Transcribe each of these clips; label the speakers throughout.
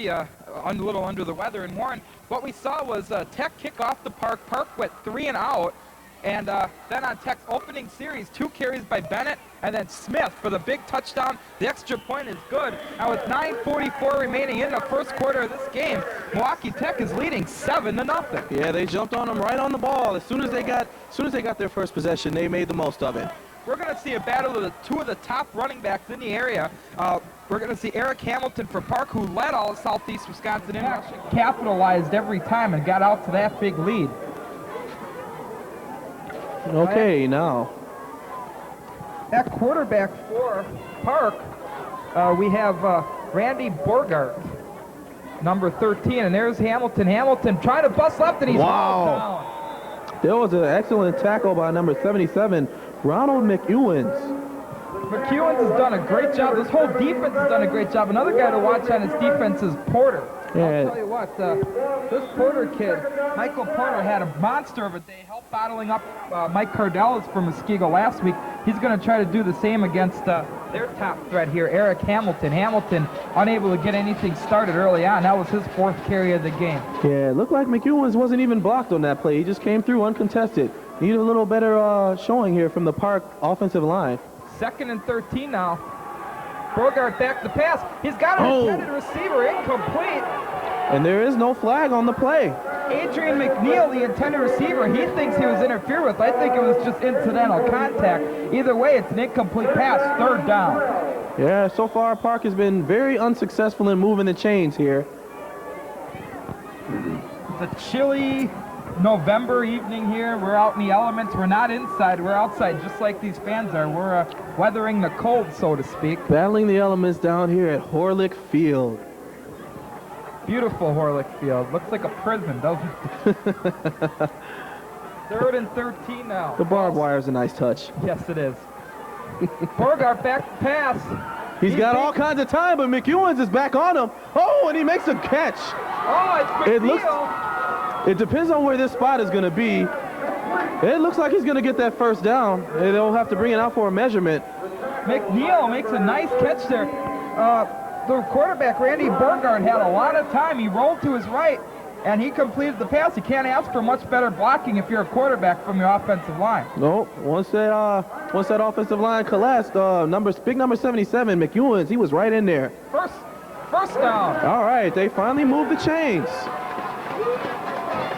Speaker 1: a little under the weather. And Warren, what we saw was Tech kick off the Park. Park went 3 and out. And then on Tech's opening series, 2 carries by Bennett, and then Smith for the big touchdown. The extra point is good. Now with 9:44 remaining in the first quarter of this game, Milwaukee Tech is leading 7-0.
Speaker 2: Yeah, they jumped on them right on the ball. As soon as they got their first possession, they made the most of it.
Speaker 1: We're going to see a battle of the 2 of the top running backs in the area. We're going to see Eric Hamilton for Park, who led all of Southeast Wisconsin in rushing. Capitalized every time and got out to that big lead.
Speaker 2: Okay, now.
Speaker 1: At quarterback for Park, we have Randy Borgart, number 13, and there's Hamilton. Hamilton trying to bust left, and he's hauled down.
Speaker 2: There was an excellent tackle by number 77, Ronald McEwens.
Speaker 1: McEwens has done a great job. This whole defense has done a great job. Another guy to watch on his defense is Porter. Yeah. I'll tell you what, this Porter kid, Michael Porter, had a monster of a day, helped bottling up Mike Cardelis from Muskego last week. He's going to try to do the same against their top threat here, Eric Hamilton. Hamilton unable to get anything started early on. That was his 4th carry of the game.
Speaker 2: Yeah, it looked like McEwens wasn't even blocked on that play. He just came through uncontested. Need a little better showing here from the Park offensive line.
Speaker 1: 2nd and 13 now. Borgart back the pass. He's got an intended receiver, incomplete.
Speaker 2: And there is no flag on the play.
Speaker 1: Adrian McNeil, the intended receiver, he thinks he was interfered with. I think it was just incidental contact. Either way, it's an incomplete pass, 3rd down.
Speaker 2: Yeah, so far Park has been very unsuccessful in moving the chains here.
Speaker 1: The chilly November evening here. We're out in the elements. We're not inside. We're outside, just like these fans are. We're weathering the cold, so to speak.
Speaker 2: Battling the elements down here at Horlick Field.
Speaker 1: Beautiful Horlick Field. Looks like a prison, doesn't it? 3rd and 13 now.
Speaker 2: The barbed wire is a nice touch.
Speaker 1: Yes, it is. Borgart back to pass.
Speaker 2: He's got all kinds of time, but McEwens is back on him. Oh, and he makes a catch.
Speaker 1: Oh, it's McNeil.
Speaker 2: It depends on where this spot is going to be. It looks like he's going to get that 1st down. They'll have to bring it out for a measurement.
Speaker 1: McNeil makes a nice catch there. The quarterback, Randy Borgart, had a lot of time. He rolled to his right, and he completed the pass. You can't ask for much better blocking if you're a quarterback from your offensive line.
Speaker 2: No, once that offensive line collapsed, big number 77, McEwens, he was right in there.
Speaker 1: First down.
Speaker 2: All right, they finally moved the chains.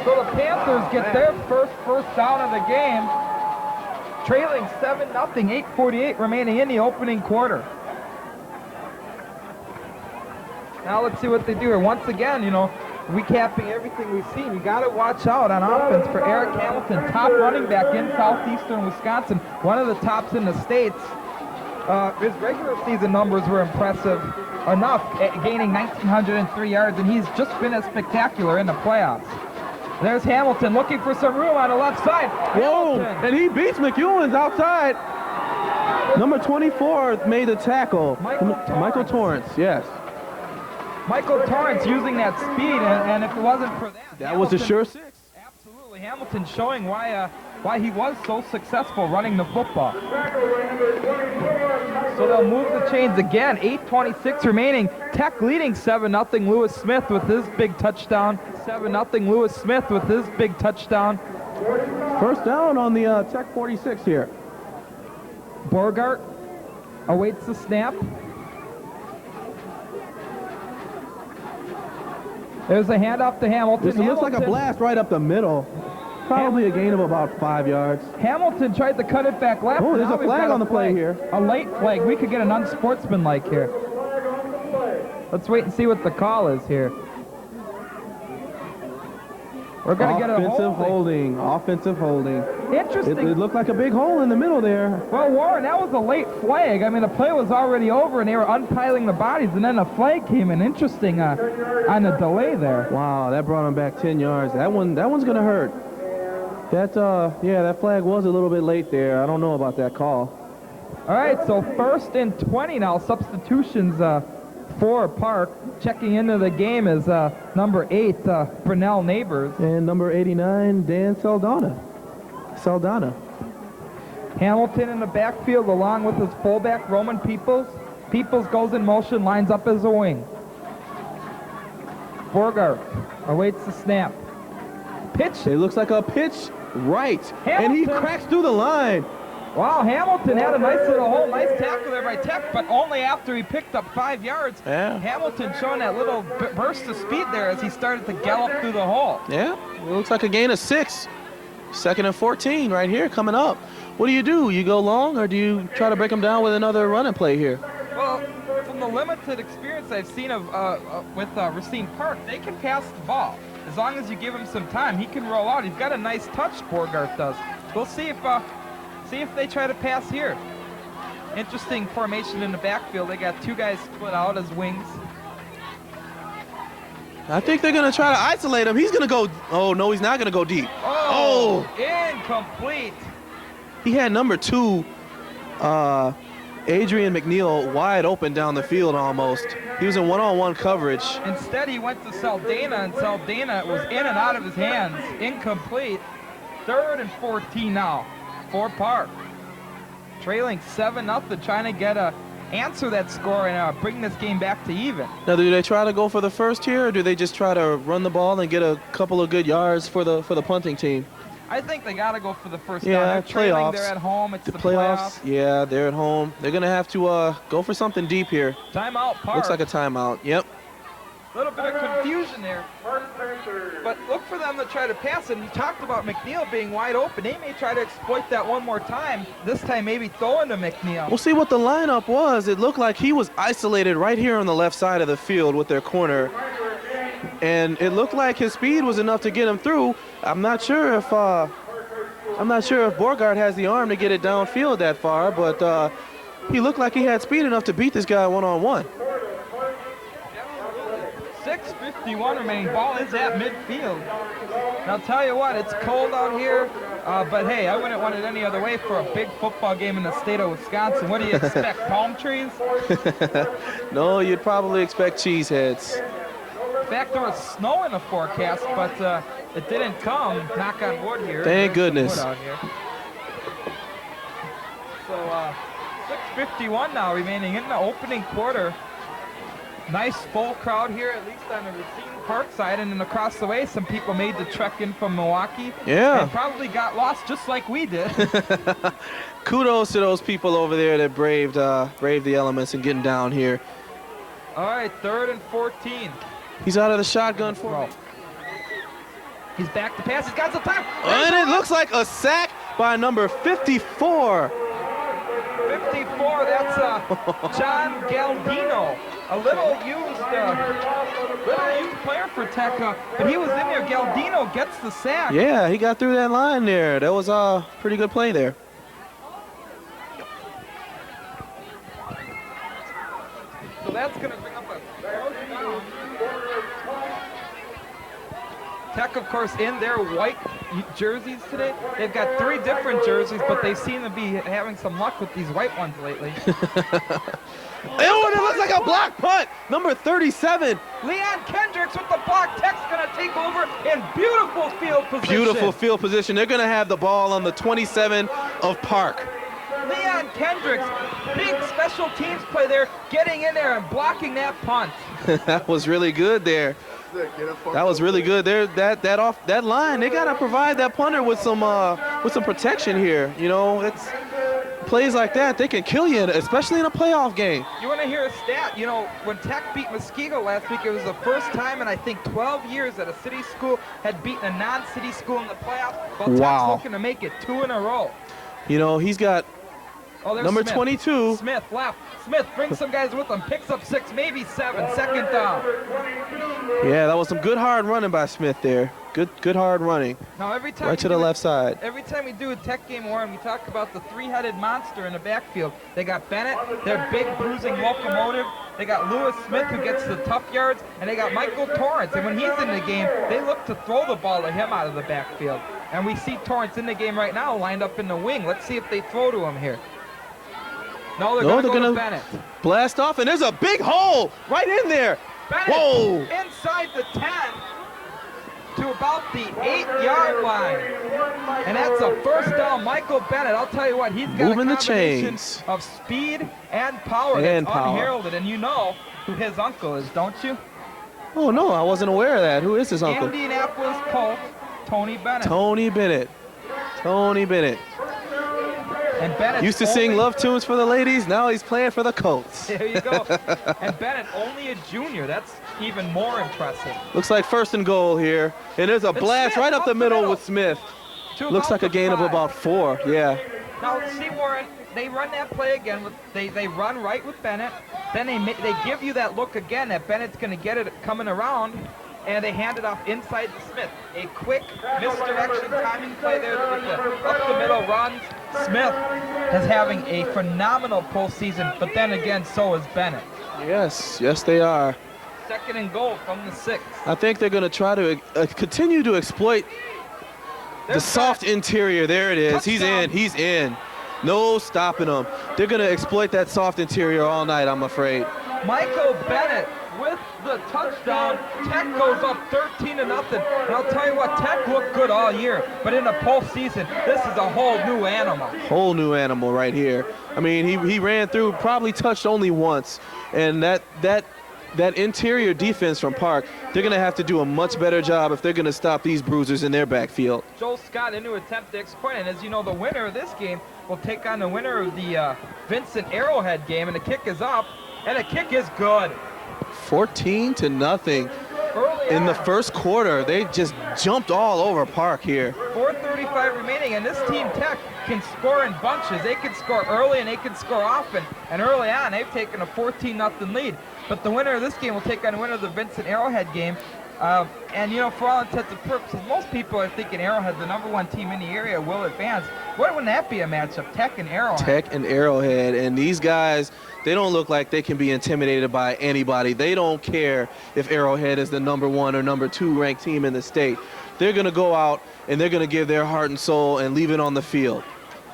Speaker 1: So the Panthers get their first down of the game, trailing 7-0, 8:48 remaining in the opening quarter. Now let's see what they do here. Once again, recapping everything we've seen, you got to watch out on offense for Eric Hamilton, top running back in southeastern Wisconsin, one of the tops in the states. His regular season numbers were impressive enough, gaining 1,903 yards, and he's just been as spectacular in the playoffs. There's Hamilton looking for some room on the left side.
Speaker 2: Whoa, and he beats McEwens outside. Number 24 made the tackle. Michael Torrance, yes.
Speaker 1: Michael Torrance using that speed, and if it wasn't for that,
Speaker 2: that was a sure 6.
Speaker 1: Absolutely, Hamilton showing why he was so successful running the football. So they'll move the chains again. 8:26 remaining. Tech leading 7-0. Lewis Smith with his big touchdown. 7-0. Lewis Smith with his big touchdown.
Speaker 2: 1st down on the Tech 46 here.
Speaker 1: Borgart awaits the snap. There's a handoff to Hamilton.
Speaker 2: This looks like a blast right up the middle. Probably a gain of about 5 yards.
Speaker 1: Hamilton tried to cut it back left.
Speaker 2: Oh, there's a flag on the play here.
Speaker 1: A late flag. We could get an unsportsmanlike here. Let's wait and see what the call is here. We're going to get a holding.
Speaker 2: Offensive holding.
Speaker 1: Interesting.
Speaker 2: It looked like a big hole in the middle there.
Speaker 1: Well, Warren, that was a late flag. I mean, the play was already over, and they were unpiling the bodies, and then the flag came in. Interesting on the delay there.
Speaker 2: Wow, that brought him back 10 yards. That one's going to hurt. That flag was a little bit late there. I don't know about that call.
Speaker 1: All right, so 1st and 20 now. Substitutions for Park. Checking into the game is number 8, Brunel Neighbors.
Speaker 2: And number 89, Dan Saldana.
Speaker 1: Hamilton in the backfield along with his fullback, Roman Peoples. Peoples goes in motion, lines up as a wing. Borgard awaits the snap. Pitch.
Speaker 2: It looks like a pitch right.
Speaker 1: Hamilton.
Speaker 2: And he cracks through the line.
Speaker 1: Wow, Hamilton had a nice little hole. Nice tackle there by Tech, but only after he picked up 5 yards.
Speaker 2: Yeah.
Speaker 1: Hamilton showing that little burst of speed there as he started to gallop through the hole.
Speaker 2: Yeah, it looks like a gain of 6. 2nd and 14 right here coming up. What do? You go long, or do you try to break them down with another running play here?
Speaker 1: Well, from the limited experience I've seen with Racine Park, they can pass the ball. As long as you give him some time, he can roll out. He's got a nice touch, Borgard does. We'll see if they try to pass here. Interesting formation in the backfield. They got 2 guys split out as wings.
Speaker 2: I think they're going to try to isolate him. He's going to go. Oh, no, he's not going to go deep.
Speaker 1: Oh, incomplete.
Speaker 2: He had number 2, Adrian McNeil, wide open down the field almost. He was in one-on-one coverage.
Speaker 1: Instead, he went to Saldana, and Saldana was in and out of his hands. Incomplete. 3rd and 14 now for Park. Trailing 7-0, trying to answer that score and bring this game back to even.
Speaker 2: Now, do they try to go for the first here, or do they just try to run the ball and get a couple of good yards for the punting team?
Speaker 1: I think they got to go for the first
Speaker 2: down.
Speaker 1: They're trailing,
Speaker 2: Playoffs.
Speaker 1: they're at home. It's the
Speaker 2: playoffs. Yeah, they're at home. They're going to have to go for something deep here.
Speaker 1: Timeout, Park.
Speaker 2: Looks like a timeout. Yep.
Speaker 1: A little bit of confusion there. But look for them to try to pass it. And you talked about McNeil being wide open. They may try to exploit that one more time. This time maybe throwing to McNeil.
Speaker 2: We'll see what the lineup was. It looked like he was isolated right here on the left side of the field with their corner. And it looked like his speed was enough to get him through. I'm not sure if Borgard has the arm to get it downfield that far, but he looked like he had speed enough to beat this guy one-on-one.
Speaker 1: 6:51 remaining. Ball is at midfield. And I'll tell you what, it's cold out here, but hey, I wouldn't want it any other way for a big football game in the state of Wisconsin. What do you expect, palm trees?
Speaker 2: No, you'd probably expect cheeseheads.
Speaker 1: In fact, there was snow in the forecast, but it didn't come. Knock on wood here.
Speaker 2: Thank goodness.
Speaker 1: Wood out here. So 6:51 now remaining in the opening quarter. Nice full crowd here, at least on the Racine Park side, and then across the way, some people made the trek in from Milwaukee.
Speaker 2: Yeah.
Speaker 1: And probably got lost just like we did.
Speaker 2: Kudos to those people over there that braved the elements and getting down here.
Speaker 1: All right, 3rd and 14.
Speaker 2: He's out of the shotgun for me.
Speaker 1: He's back to pass. He's got some time.
Speaker 2: And it looks like a sack by number 54.
Speaker 1: 54, that's John Galdino. A little used player for Tech, but he was in there. Galdino gets the sack.
Speaker 2: Yeah, he got through that line there. That was a pretty good play there.
Speaker 1: So that's going to bring up a third down. Tech, of course, in their white jerseys today. They've got 3 different jerseys, but they seem to be having some luck with these white ones lately.
Speaker 2: Oh, and it looks like a block punt. Number 37.
Speaker 1: Leon Kendricks with the block. Tech's going to take over in beautiful field position.
Speaker 2: Beautiful field position. They're going to have the ball on the 27 of Park.
Speaker 1: Leon Kendricks, big special teams play there, getting in there and blocking that punt.
Speaker 2: That was really good there. That was really good there. That off that line, they gotta provide that punter with some protection here. You know, it's plays like that, they can kill you, especially in a playoff game.
Speaker 1: You want to hear a stat? You know, when Tech beat Muskego last week, it was the first time in I think 12 years that a city school had beaten a non-city school in the playoffs. Well, Tech's looking to make it 2 in a row.
Speaker 2: You know, he's got number
Speaker 1: Smith.
Speaker 2: 22.
Speaker 1: Smith left. Smith brings some guys with him, picks up 6, maybe 7. 2nd down.
Speaker 2: Yeah, that was some good hard running by Smith there. Good hard running.
Speaker 1: Now every time
Speaker 2: right to the left side.
Speaker 1: Every time we do a Tech game, Warren, we talk about the 3-headed monster in the backfield. They got Bennett, their big bruising locomotive. They got Lewis Smith, who gets the tough yards, and they got Michael Torrance. And when he's in the game, they look to throw the ball to him out of the backfield. And we see Torrance in the game right now, lined up in the wing. Let's see if they throw to him here. No, they're going to go to Bennett.
Speaker 2: Blast off, and there's a big hole right in there.
Speaker 1: Bennett
Speaker 2: Whoa!
Speaker 1: Inside the 10 to about the 8-yard line. And that's a 1st down. Michael Bennett, I'll tell you what, he's got
Speaker 2: moving
Speaker 1: a
Speaker 2: the chains
Speaker 1: of speed and power that's unheralded. And you know who his uncle is, don't you?
Speaker 2: Oh, no, I wasn't aware of that. Who is his uncle?
Speaker 1: Indianapolis Colts, Tony Bennett.
Speaker 2: Tony Bennett. Tony Bennett.
Speaker 1: And Bennett
Speaker 2: used to sing love tunes for the ladies. Now he's playing for the Colts.
Speaker 1: There you go. And Bennett, only a junior. That's even more impressive.
Speaker 2: Looks like 1st and goal here. And there's a blast
Speaker 1: Smith,
Speaker 2: right up the middle with Smith. Looks like a gain of about 4. Yeah.
Speaker 1: Now, see, Warren, they run that play again. They run right with Bennett. Then they give you that look again that Bennett's going to get it coming around. And they hand it off inside to Smith. A quick misdirection timing play there with the up the middle runs. Smith is having a phenomenal postseason, but then again, so is Bennett.
Speaker 2: Yes, yes they are.
Speaker 1: 2nd and goal from the 6.
Speaker 2: I think they're going to try to continue to exploit the soft interior. There it is.
Speaker 1: Touchdown.
Speaker 2: He's in. No stopping him. They're going to exploit that soft interior all night, I'm afraid.
Speaker 1: Michael Bennett with the touchdown. Tech goes up 13-0. And I'll tell you what, Tech looked good all year, but in the postseason, this is a whole new animal.
Speaker 2: Whole new animal right here. I mean, he ran through, probably touched only once, and that interior defense from Park, they're going to have to do a much better job if they're going to stop these bruisers in their backfield.
Speaker 1: Joel Scott into attempt to exploit, and as you know, the winner of this game will take on the winner of the Vincent Arrowhead game, and the kick is up, and the kick is good.
Speaker 2: 14-0 in the first quarter. They just jumped all over Park here.
Speaker 1: 4:35 remaining, and this team Tech can score in bunches. They can score early and they can score often. And early on, they've taken a 14-0 lead. But the winner of this game will take on the winner of the Vincent Arrowhead game. And, you know, for all intents and purposes, most people are thinking Arrowhead, the #1 team in the area, will advance. Wouldn't that be a matchup, Tech and Arrowhead?
Speaker 2: Tech and Arrowhead. And these guys, they don't look like they can be intimidated by anybody. They don't care if Arrowhead is the #1 or #2 ranked team in the state. They're going to go out and they're going to give their heart and soul and leave it on the field.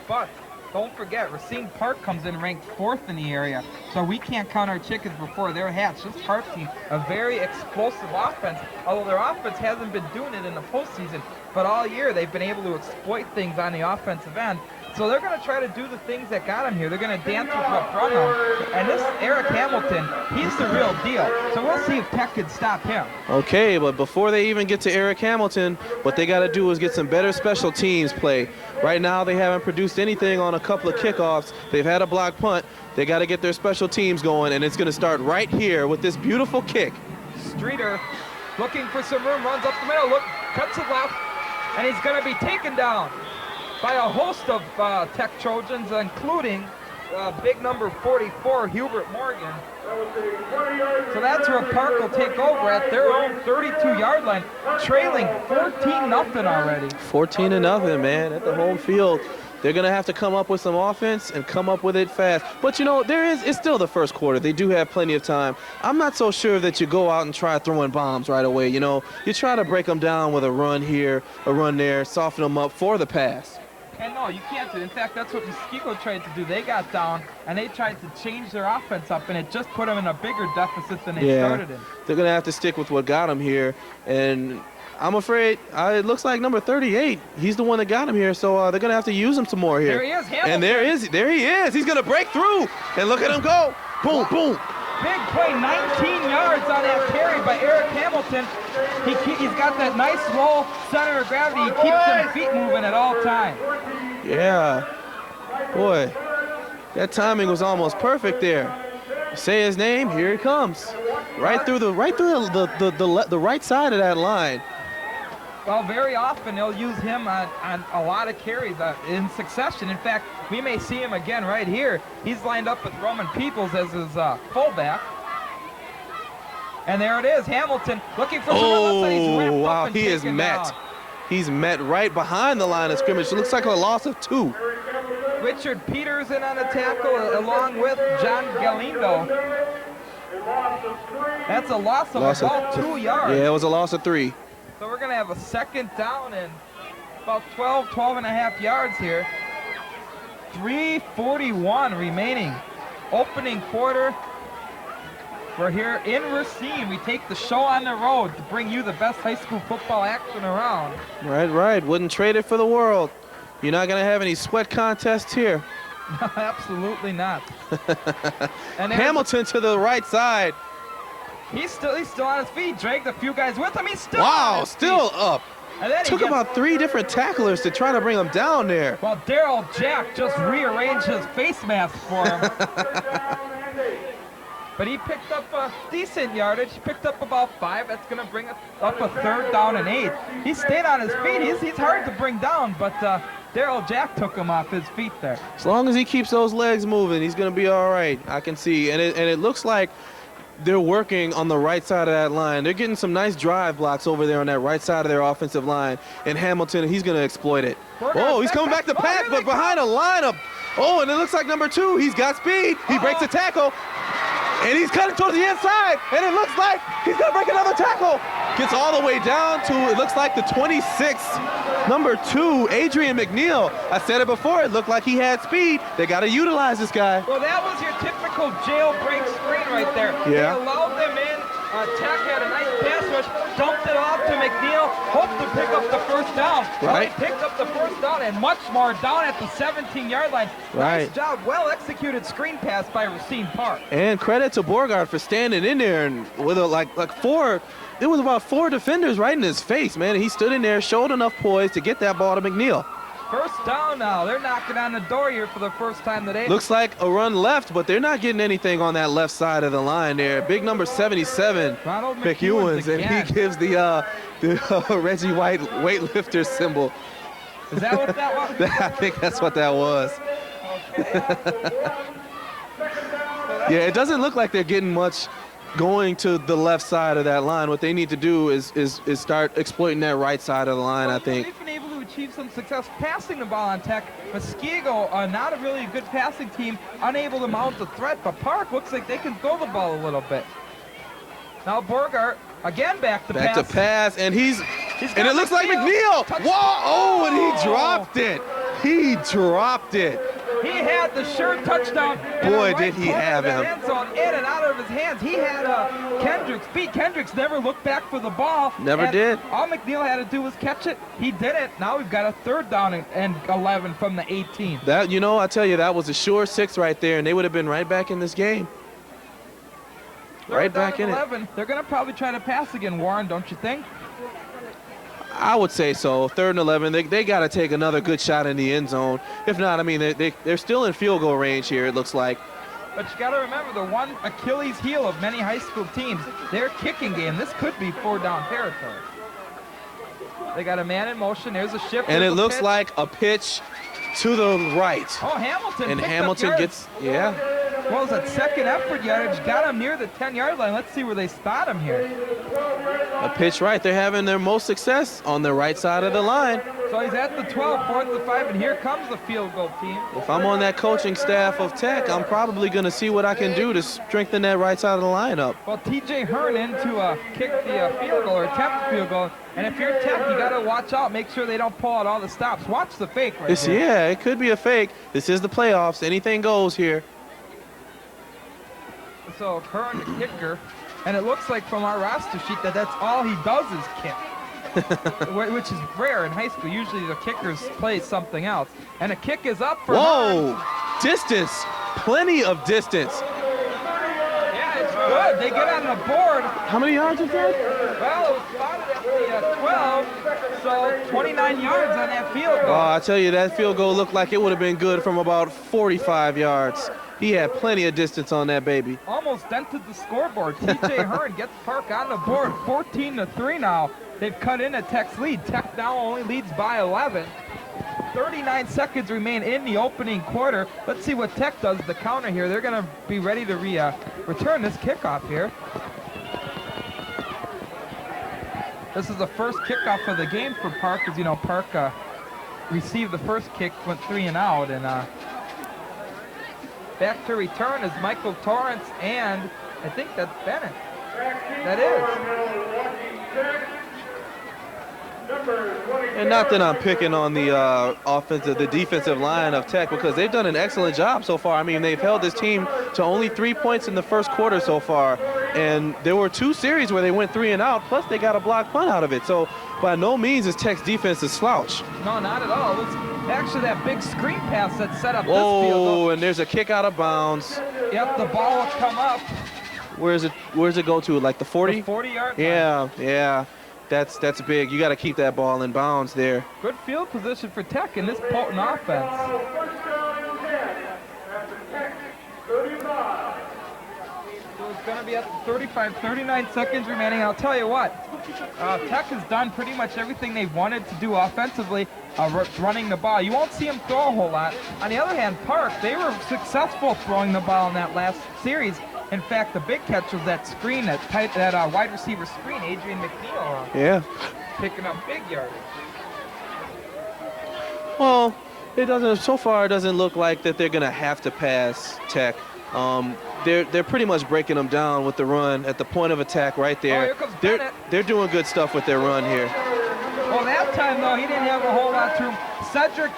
Speaker 1: But don't forget, Racine Park comes in ranked 4th in the area, so we can't count our chickens before they're hatched. This Park team, a very explosive offense, although their offense hasn't been doing it in the postseason, but all year they've been able to exploit things on the offensive end. So they're going to try to do the things that got them here. They're going to dance with what brought them. And this Eric Hamilton, he's the real deal. So we'll see if Tech can stop him.
Speaker 2: Okay, but before they even get to Eric Hamilton, what they got to do is get some better special teams play. Right now, they haven't produced anything on a couple of kickoffs. They've had a block punt. They got to get their special teams going, and it's going to start right here with this beautiful kick.
Speaker 1: Streeter looking for some room, runs up the middle, look, cuts it left, and he's going to be taken down by a host of Tech Trojans, including big number 44, Hubert Morgan. So that's where Park will take over at their own 32-yard line, trailing 14-0 already.
Speaker 2: 14-0, man, at the home field. They're going to have to come up with some offense and come up with it fast. But, you know, it's still the first quarter. They do have plenty of time. I'm not so sure that you go out and try throwing bombs right away. You know, you try to break them down with a run here, a run there, soften them up for the pass.
Speaker 1: And no, you can't do it. In fact, that's what Muskego tried to do. They got down, and they tried to change their offense up, and it just put them in a bigger deficit than they started in.
Speaker 2: They're going to have to stick with what got them here. And I'm afraid it looks like number 38. He's the one that got him here, so they're going to have to use him some more here.
Speaker 1: There he is, Hamilton.
Speaker 2: And there he is. He's going to break through. And look at him go. Boom, boom.
Speaker 1: Big play, 19 yards on that carry by Eric Hamilton. He's got that nice low center of gravity. He keeps them feet moving at all times.
Speaker 2: Yeah. Boy, that timing was almost perfect there. Say his name, here he comes. Right through the right side of that line.
Speaker 1: Well, very often they'll use him on a lot of carries in succession. In fact, we may see him again right here. He's lined up with Roman Peoples as his fullback. And there it is, Hamilton looking for
Speaker 2: some wow, he is met. He's met right behind the line of scrimmage. It looks like a loss of 2.
Speaker 1: Richard Peters in on the tackle along with John Galindo. That's a loss of about 2 yards.
Speaker 2: Yeah, it was a loss of 3.
Speaker 1: So we're going to have a second down and about 12 and a half yards here. 3:41 remaining. Opening quarter. We're here in Racine. We take the show on the road to bring you the best high school football action around.
Speaker 2: Right. Wouldn't trade it for the world. You're not going to have any sweat contests here.
Speaker 1: No, absolutely not.
Speaker 2: And Hamilton to the right side.
Speaker 1: He's still on his feet. Dragged a few guys with him. He's still
Speaker 2: Wow, still up.
Speaker 1: And then
Speaker 2: Took about 3 different tacklers to try to bring him down there.
Speaker 1: Well, Daryl Jack just rearranged his face mask for him. But he picked up a decent yardage. He picked up about 5. That's going to bring us up a 3rd down and 8. He stayed on his feet. He's hard to bring down, but Daryl Jack took him off his feet there.
Speaker 2: As long as he keeps those legs moving, he's going to be all right. I can see. And it looks like they're working on the right side of that line. They're getting some nice drive blocks over there on that right side of their offensive line. And Hamilton, he's going to exploit it. Oh, he's coming back to pass, but behind a lineup. Oh, and it looks like number 2. He's got speed. He breaks a tackle. And he's cutting towards the inside. And it looks like he's going to break another tackle. Gets all the way down to, it looks like the 26th. Number 2, Adrian McNeil. I said it before. It looked like he had speed. They got to utilize this guy.
Speaker 1: Well, that was your typical jailbreak screen right there.
Speaker 2: Yeah.
Speaker 1: They allowed them in. Tech had a nice pass rush, dumped it off to McNeil, hoped to pick up the 1st down.
Speaker 2: Right.
Speaker 1: Well, picked up the 1st down and much more down at the 17-yard line.
Speaker 2: Right.
Speaker 1: Nice job, well-executed screen pass by Racine Park.
Speaker 2: And credit to Borgard for standing in there and with like 4. There was about 4 defenders right in his face, man. And he stood in there, showed enough poise to get that ball to McNeil.
Speaker 1: 1st down now. They're knocking on the door here for the first time today.
Speaker 2: Looks like a run left, but they're not getting anything on that left side of the line there. Big number 77, McEwens, and he gives the Reggie White weightlifter symbol.
Speaker 1: Is that what that was?
Speaker 2: I think that's what that was.
Speaker 1: Okay.
Speaker 2: Yeah, it doesn't look like they're getting much going to the left side of that line. What they need to do is start exploiting that right side of the line, I think.
Speaker 1: They've been able to achieve some success passing the ball on Tech. Muskego, not a really good passing team, unable to mount the threat, but Park looks like they can throw the ball a little bit. Now Borgart, again back to pass.
Speaker 2: And it looks like McNeil. Whoa, oh, and he dropped it. He dropped it.
Speaker 1: He had the sure touchdown.
Speaker 2: Boy, did he have him.
Speaker 1: End zone, in and out of his hands. He had Kendricks beat. Kendricks never looked back for the ball.
Speaker 2: Never did.
Speaker 1: All McNeil had to do was catch it. He did it. Now we've got a 3rd down and 11 from the 18.
Speaker 2: That, I tell you, that was a sure 6 right there, and they would have been right back in this game. Right back in
Speaker 1: 11.
Speaker 2: it.
Speaker 1: They're going to probably try to pass again, Warren, don't you think?
Speaker 2: I would say so. 3rd and 11. They got to take another good shot in the end zone. If not, I mean, they're still in field goal range here, it looks like.
Speaker 1: But you got to remember the one Achilles heel of many high school teams, their kicking game. This could be 4-down territory. They got a man in motion. There's a shift.
Speaker 2: And it looks like a pitch to the right.
Speaker 1: Oh, Hamilton.
Speaker 2: And Hamilton gets, yeah.
Speaker 1: What was that, 2nd effort yardage? Got him near the 10-yard line. Let's see where they spot him here.
Speaker 2: A pitch right. They're having their most success on the right side of the line.
Speaker 1: So he's at the 12, 4th and 5, and here comes the field goal team.
Speaker 2: If I'm on that coaching staff of Tech, I'm probably going to see what I can do to strengthen that right side of the line up.
Speaker 1: Well, T.J. Hearn in to kick the field goal or attempt the field goal. And if you're Tech, you got to watch out. Make sure they don't pull out all the stops. Watch the fake right there.
Speaker 2: Yeah, it could be a fake. This is the playoffs. Anything goes here.
Speaker 1: So Hearn, the kicker, and it looks like from our roster sheet that that's all he does is kick, which is rare in high school. Usually the kickers play something else. And a kick is up for
Speaker 2: Whoa,
Speaker 1: Hearn.
Speaker 2: Distance, plenty of distance.
Speaker 1: Yeah, it's good. They get on the board.
Speaker 2: How many yards is that?
Speaker 1: Well, it was spotted at the 12, so 29 yards on that field goal.
Speaker 2: Oh, I tell you, that field goal looked like it would have been good from about 45 yards. He had plenty of distance on that baby.
Speaker 1: Almost dented the scoreboard. T.J. Hearn gets Park on the board, 14-3 now. They've cut into Tech's lead. Tech now only leads by 11. 39 seconds remain in the opening quarter. Let's see what Tech does the counter here. They're going to be ready to return this kickoff here. This is the first kickoff of the game for Park, as you know, Park received the first kick, went 3 and out, and back to return is Michael Torrance, and I think that's Bennett. That is.
Speaker 2: And not that I'm picking on the defensive line of Tech, because they've done an excellent job so far. I mean, they've held this team to only 3 points in the first quarter so far. And there were 2 series where they went 3 and out, plus they got a block punt out of it. So by no means is Tech's defense a slouch.
Speaker 1: No, not at all. It was actually that big screen pass that set up this field goal.
Speaker 2: And there's a kick out of bounds.
Speaker 1: Yep, the ball will come up.
Speaker 2: Where's it go to? Like the 40?
Speaker 1: The 40-yard line.
Speaker 2: Yeah. That's big. You got to keep that ball in bounds there.
Speaker 1: Good field position for Tech in this potent offense. So it's going to be at 35, 39 seconds remaining. I'll tell you what, Tech has done pretty much everything they've wanted to do offensively, running the ball. You won't see them throw a whole lot. On the other hand, Park, they were successful throwing the ball in that last series. In fact, the big catch was that screen, that wide receiver screen, Adrian McNeil.
Speaker 2: Yeah.
Speaker 1: Picking up big yardage.
Speaker 2: Well, so far it doesn't look like that they're going to have to pass Tech. They're pretty much breaking them down with the run at the point of attack right there.
Speaker 1: Oh, here comes Bennett.
Speaker 2: They're doing good stuff with their run here.
Speaker 1: Well, that time, though, he didn't have a whole lot to him. Cedric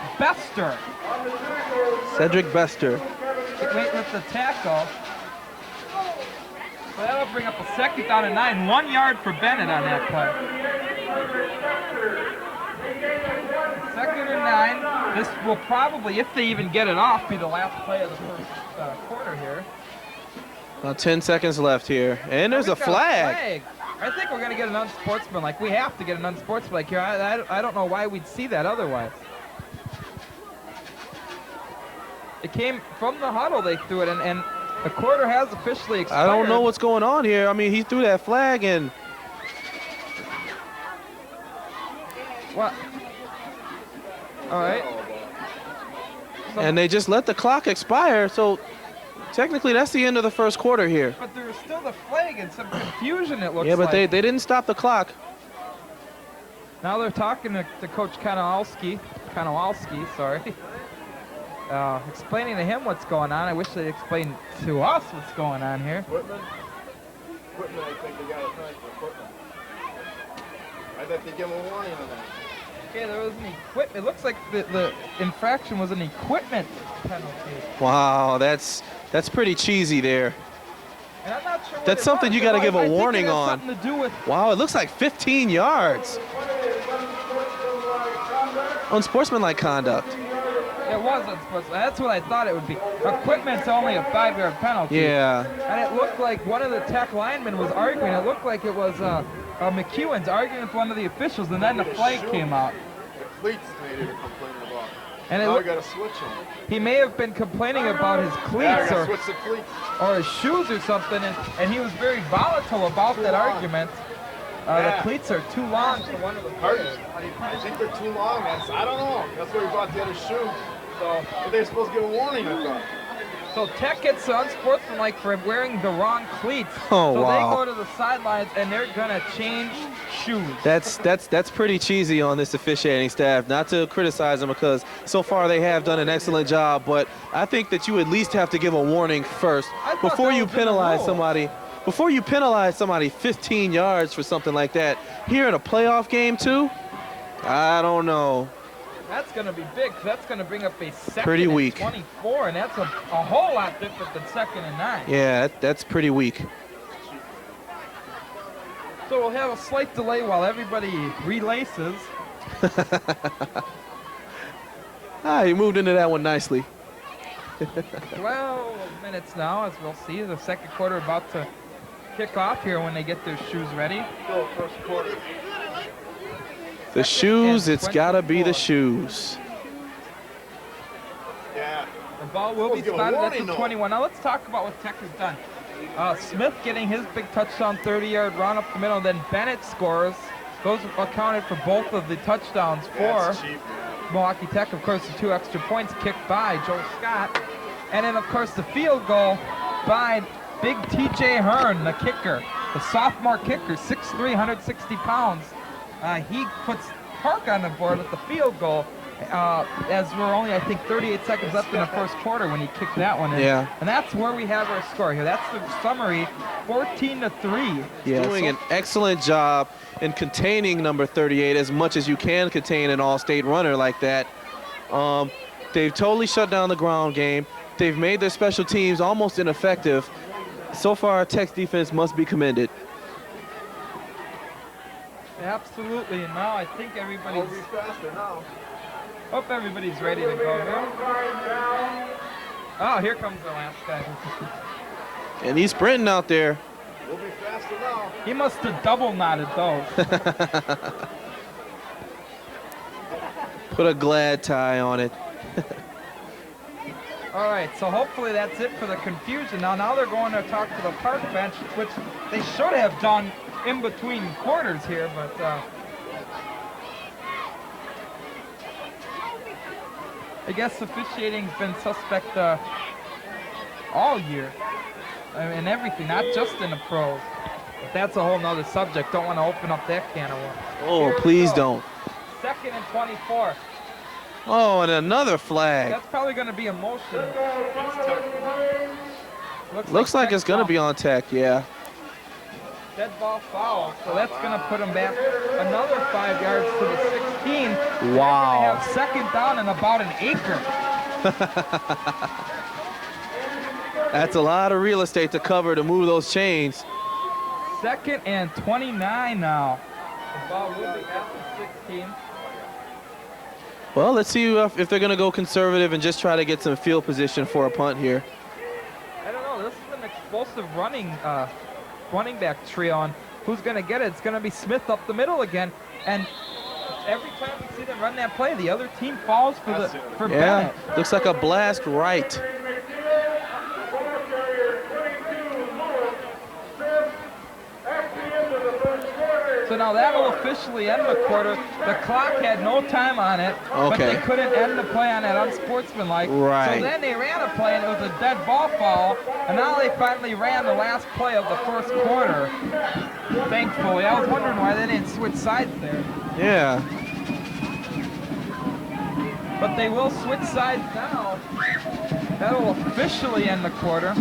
Speaker 1: Bester. Wait with the tackle. So that'll bring up a 2nd down and 9. 1 yard for Bennett on that play. 2nd and 9. This will probably, if they even get it off, be the last play of the first quarter here.
Speaker 2: 10 seconds left here. And there's a flag.
Speaker 1: I think we're going to get an unsportsmanlike. We have to get an unsportsmanlike here. I don't know why we'd see that otherwise. It came from the huddle, they threw it, and the quarter has officially expired.
Speaker 2: I don't know what's going on here. I mean, he threw that flag and...
Speaker 1: What? All right.
Speaker 2: And they just let the clock expire, so technically that's the end of the first quarter here.
Speaker 1: But there was still the flag and some confusion, it looks like.
Speaker 2: Yeah, but they didn't stop the clock.
Speaker 1: Now they're talking to Coach Kanowalski, sorry. Explaining to him what's going on. I wish they'd explain to us what's going on here.
Speaker 3: Equipment, I think they got a flag for equipment. I bet they give him a warning on that.
Speaker 1: Okay, there was an equipment. It looks like the infraction was an equipment penalty.
Speaker 2: Wow, that's pretty cheesy there.
Speaker 1: And I'm not sure what
Speaker 2: that's something you got to give a warning on.
Speaker 1: Something to do with
Speaker 2: wow, it looks like 15 yards. Unsportsmanlike conduct.
Speaker 1: It was unsportsmanlike. That's what I thought it would be. Equipment's only a 5-yard penalty.
Speaker 2: Yeah.
Speaker 1: And it looked like one of the Tech linemen was arguing. It looked like it was McEwen's arguing with one of the officials, and then the flag came out.
Speaker 3: The cleats made it complaining about.
Speaker 1: And
Speaker 3: now we got to switch him.
Speaker 1: He may have been complaining about his cleats or his shoes or something, and he was very volatile about that argument. The cleats are too long for one of the players.
Speaker 3: I think they're too long. I don't know. That's why he brought the other shoe. So, but they're supposed to give a warning, I thought.
Speaker 1: So Tech gets unsportsmanlike for wearing the wrong cleats.
Speaker 2: Oh,
Speaker 1: so
Speaker 2: wow.
Speaker 1: they go to the sidelines and they're gonna change shoes.
Speaker 2: That's pretty cheesy on this officiating staff. Not to criticize them because so far they have done an excellent job, but I think that you at least have to give a warning first before you penalize somebody. Before you penalize somebody 15 yards for something like that, here in a playoff game too, I don't know.
Speaker 1: That's going to be big. That's going to bring up a 2nd
Speaker 2: pretty weak.
Speaker 1: 24, and that's a whole lot different than 2nd and 9.
Speaker 2: Yeah, that's pretty weak.
Speaker 1: So we'll have a slight delay while everybody relaces.
Speaker 2: You moved into that one nicely.
Speaker 1: 12 minutes now, as we'll see. The second quarter about to kick off here when they get their shoes ready.
Speaker 3: Still first quarter.
Speaker 2: The shoes, it's got to be the shoes.
Speaker 3: Yeah.
Speaker 1: The ball will be spotted at the 21. Now let's talk about what Tech has done. Smith getting his big touchdown 30-yard run up the middle. Then Bennett scores. Those accounted for both of the touchdowns for Milwaukee Tech. Of course, the 2 extra points kicked by Joe Scott. And then, of course, the field goal by big T.J. Hearn, the kicker. The sophomore kicker, 6'3", 160 pounds. He puts Park on the board with the field goal as we're only, I think, 38 seconds left in the first quarter when he kicked that one in.
Speaker 2: Yeah.
Speaker 1: And that's where we have our score here. That's the summary, 14-3.
Speaker 2: Yeah, doing an excellent job in containing number 38 as much as you can contain an all-state runner like that. They've totally shut down the ground game. They've made their special teams almost ineffective. So far, Tech's defense must be commended.
Speaker 1: Absolutely, and now I think everybody's...
Speaker 3: faster now.
Speaker 1: Hope everybody's ready to go here. Oh, here comes the last guy.
Speaker 2: And he's sprinting out there.
Speaker 3: We'll be faster now.
Speaker 1: He must have double knotted those.
Speaker 2: Put a glad tie on it.
Speaker 1: All right, so hopefully that's it for the confusion. Now they're going to talk to the park bench, which they should have done in between quarters here, but I guess officiating's been suspect all year. I mean, everything, not just in the pros. But that's a whole nother subject. Don't want to open up that can of worms.
Speaker 2: Oh, please don't.
Speaker 1: 2nd and 24.
Speaker 2: Oh, and another flag.
Speaker 1: That's probably going to be a motion.
Speaker 2: Looks like it's going to be on tech, yeah.
Speaker 1: Dead ball foul, so that's going to put him back another 5 yards to the 16.
Speaker 2: Wow.
Speaker 1: They're going to have 2nd down and about an acre.
Speaker 2: That's a lot of real estate to cover to move those chains.
Speaker 1: 2nd and 29 now. The ball will be at the 16.
Speaker 2: Well, let's see if they're going to go conservative and just try to get some field position for a punt here.
Speaker 1: I don't know. This is an explosive running back trio, and who's going to get it? It's going to be Smith up the middle again. And every time we see them run that play, the other team falls for Bennett.
Speaker 2: Looks like a blast right.
Speaker 1: So now that'll officially end the quarter. The clock had no time on it, but they couldn't end the play on that unsportsmanlike.
Speaker 2: Right.
Speaker 1: So then they ran a play, and it was a dead ball foul, and now they finally ran the last play of the first quarter. Thankfully, I was wondering why they didn't switch sides there.
Speaker 2: Yeah.
Speaker 1: But they will switch sides now. That'll officially end the quarter.